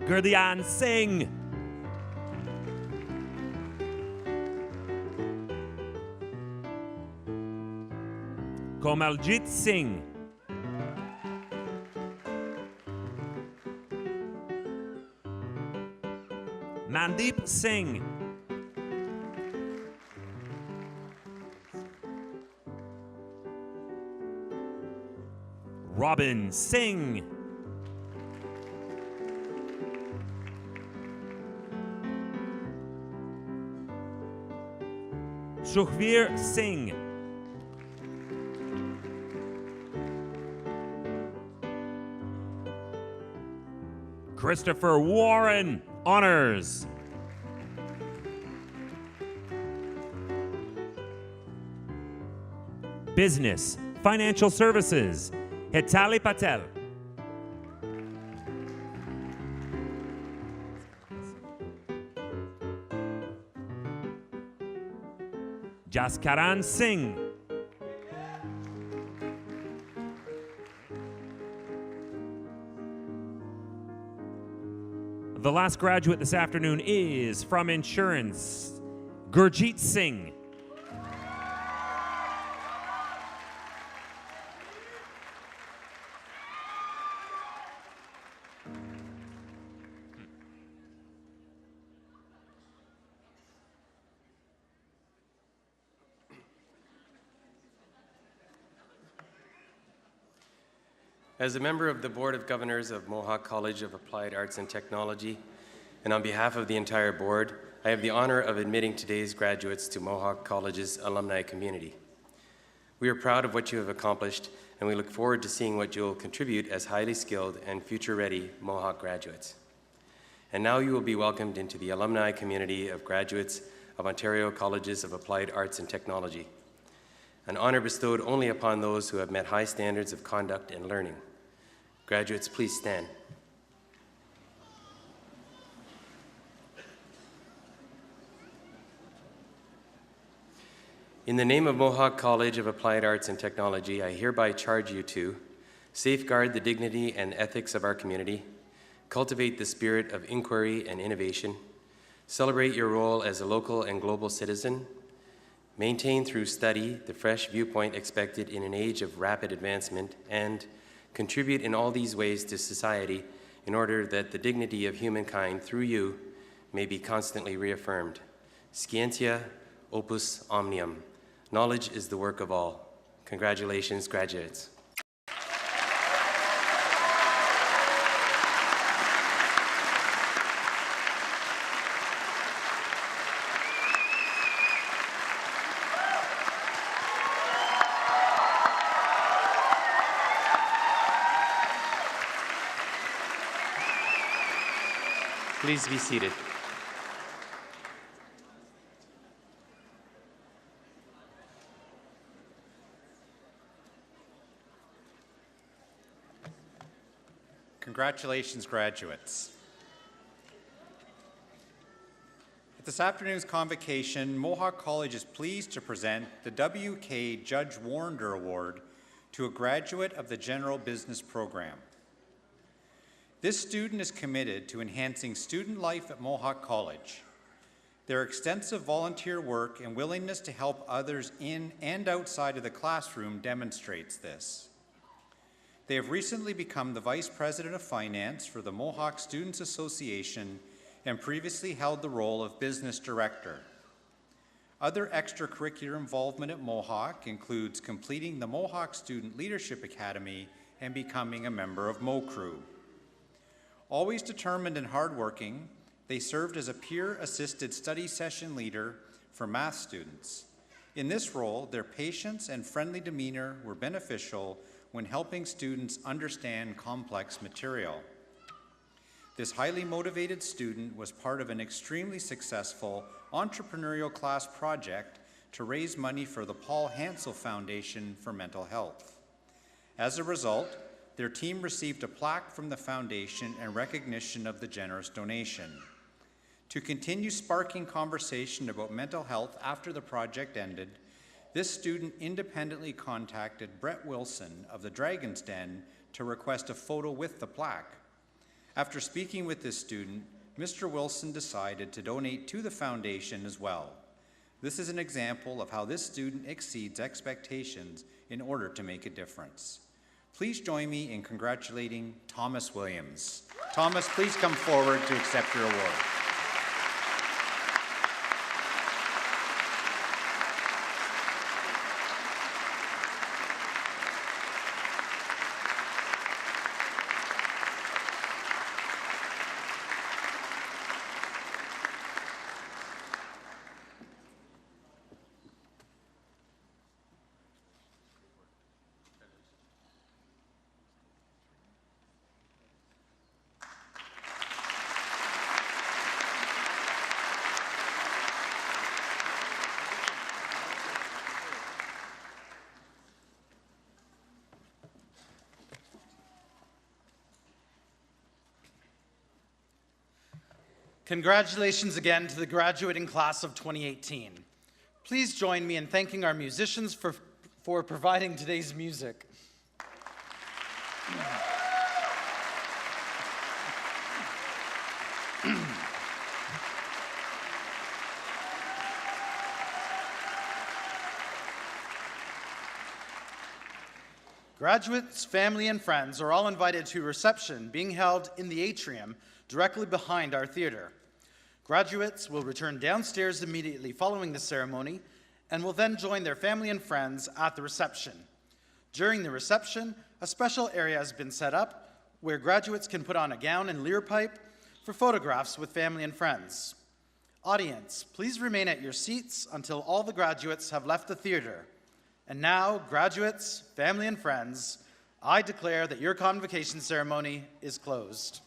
Gurdian Singh. Komaljit Singh. Mandeep Singh. Robin Singh. Sukhveer Singh. Christopher Warren, honors. Business, Financial Services, Hitali Patel. Jaskaran Singh. The last graduate this afternoon is from insurance, Gurjeet Singh. As a member of the Board of Governors of Mohawk College of Applied Arts and Technology, and on behalf of the entire board, I have the honor of admitting today's graduates to Mohawk College's alumni community. We are proud of what you have accomplished, and we look forward to seeing what you will contribute as highly skilled and future-ready Mohawk graduates. And now you will be welcomed into the alumni community of graduates of Ontario Colleges of Applied Arts and Technology, an honor bestowed only upon those who have met high standards of conduct and learning. Graduates, please stand. In the name of Mohawk College of Applied Arts and Technology, I hereby charge you to safeguard the dignity and ethics of our community, cultivate the spirit of inquiry and innovation, celebrate your role as a local and global citizen, maintain through study the fresh viewpoint expected in an age of rapid advancement, and contribute in all these ways to society in order that the dignity of humankind through you may be constantly reaffirmed. Scientia opus omnium. Knowledge is the work of all. Congratulations, graduates. Please be seated. Congratulations, graduates. At this afternoon's convocation, Mohawk College is pleased to present the W.K. Judge Warrender Award to a graduate of the General Business Program. This student is committed to enhancing student life at Mohawk College. Their extensive volunteer work and willingness to help others in and outside of the classroom demonstrates this. They have recently become the Vice President of Finance for the Mohawk Students Association and previously held the role of Business Director. Other extracurricular involvement at Mohawk includes completing the Mohawk Student Leadership Academy and becoming a member of Mo Crew. Always determined and hardworking, they served as a peer-assisted study session leader for math students. In this role, their patience and friendly demeanor were beneficial when helping students understand complex material. This highly motivated student was part of an extremely successful entrepreneurial class project to raise money for the Paul Hansel Foundation for Mental Health. As a result, their team received a plaque from the foundation in recognition of the generous donation. To continue sparking conversation about mental health after the project ended, this student independently contacted Brett Wilson of the Dragon's Den to request a photo with the plaque. After speaking with this student, Mr. Wilson decided to donate to the foundation as well. This is an example of how this student exceeds expectations in order to make a difference. Please join me in congratulating Thomas Williams. Thomas, please come forward to accept your award. Congratulations again to the graduating class of 2018. Please join me in thanking our musicians for providing today's music. Graduates, family, and friends are all invited to a reception being held in the atrium directly behind our theater. Graduates will return downstairs immediately following the ceremony and will then join their family and friends at the reception. During the reception, a special area has been set up where graduates can put on a gown and leer pipe for photographs with family and friends. Audience, please remain at your seats until all the graduates have left the theater. And now, graduates, family, and friends, I declare that your convocation ceremony is closed.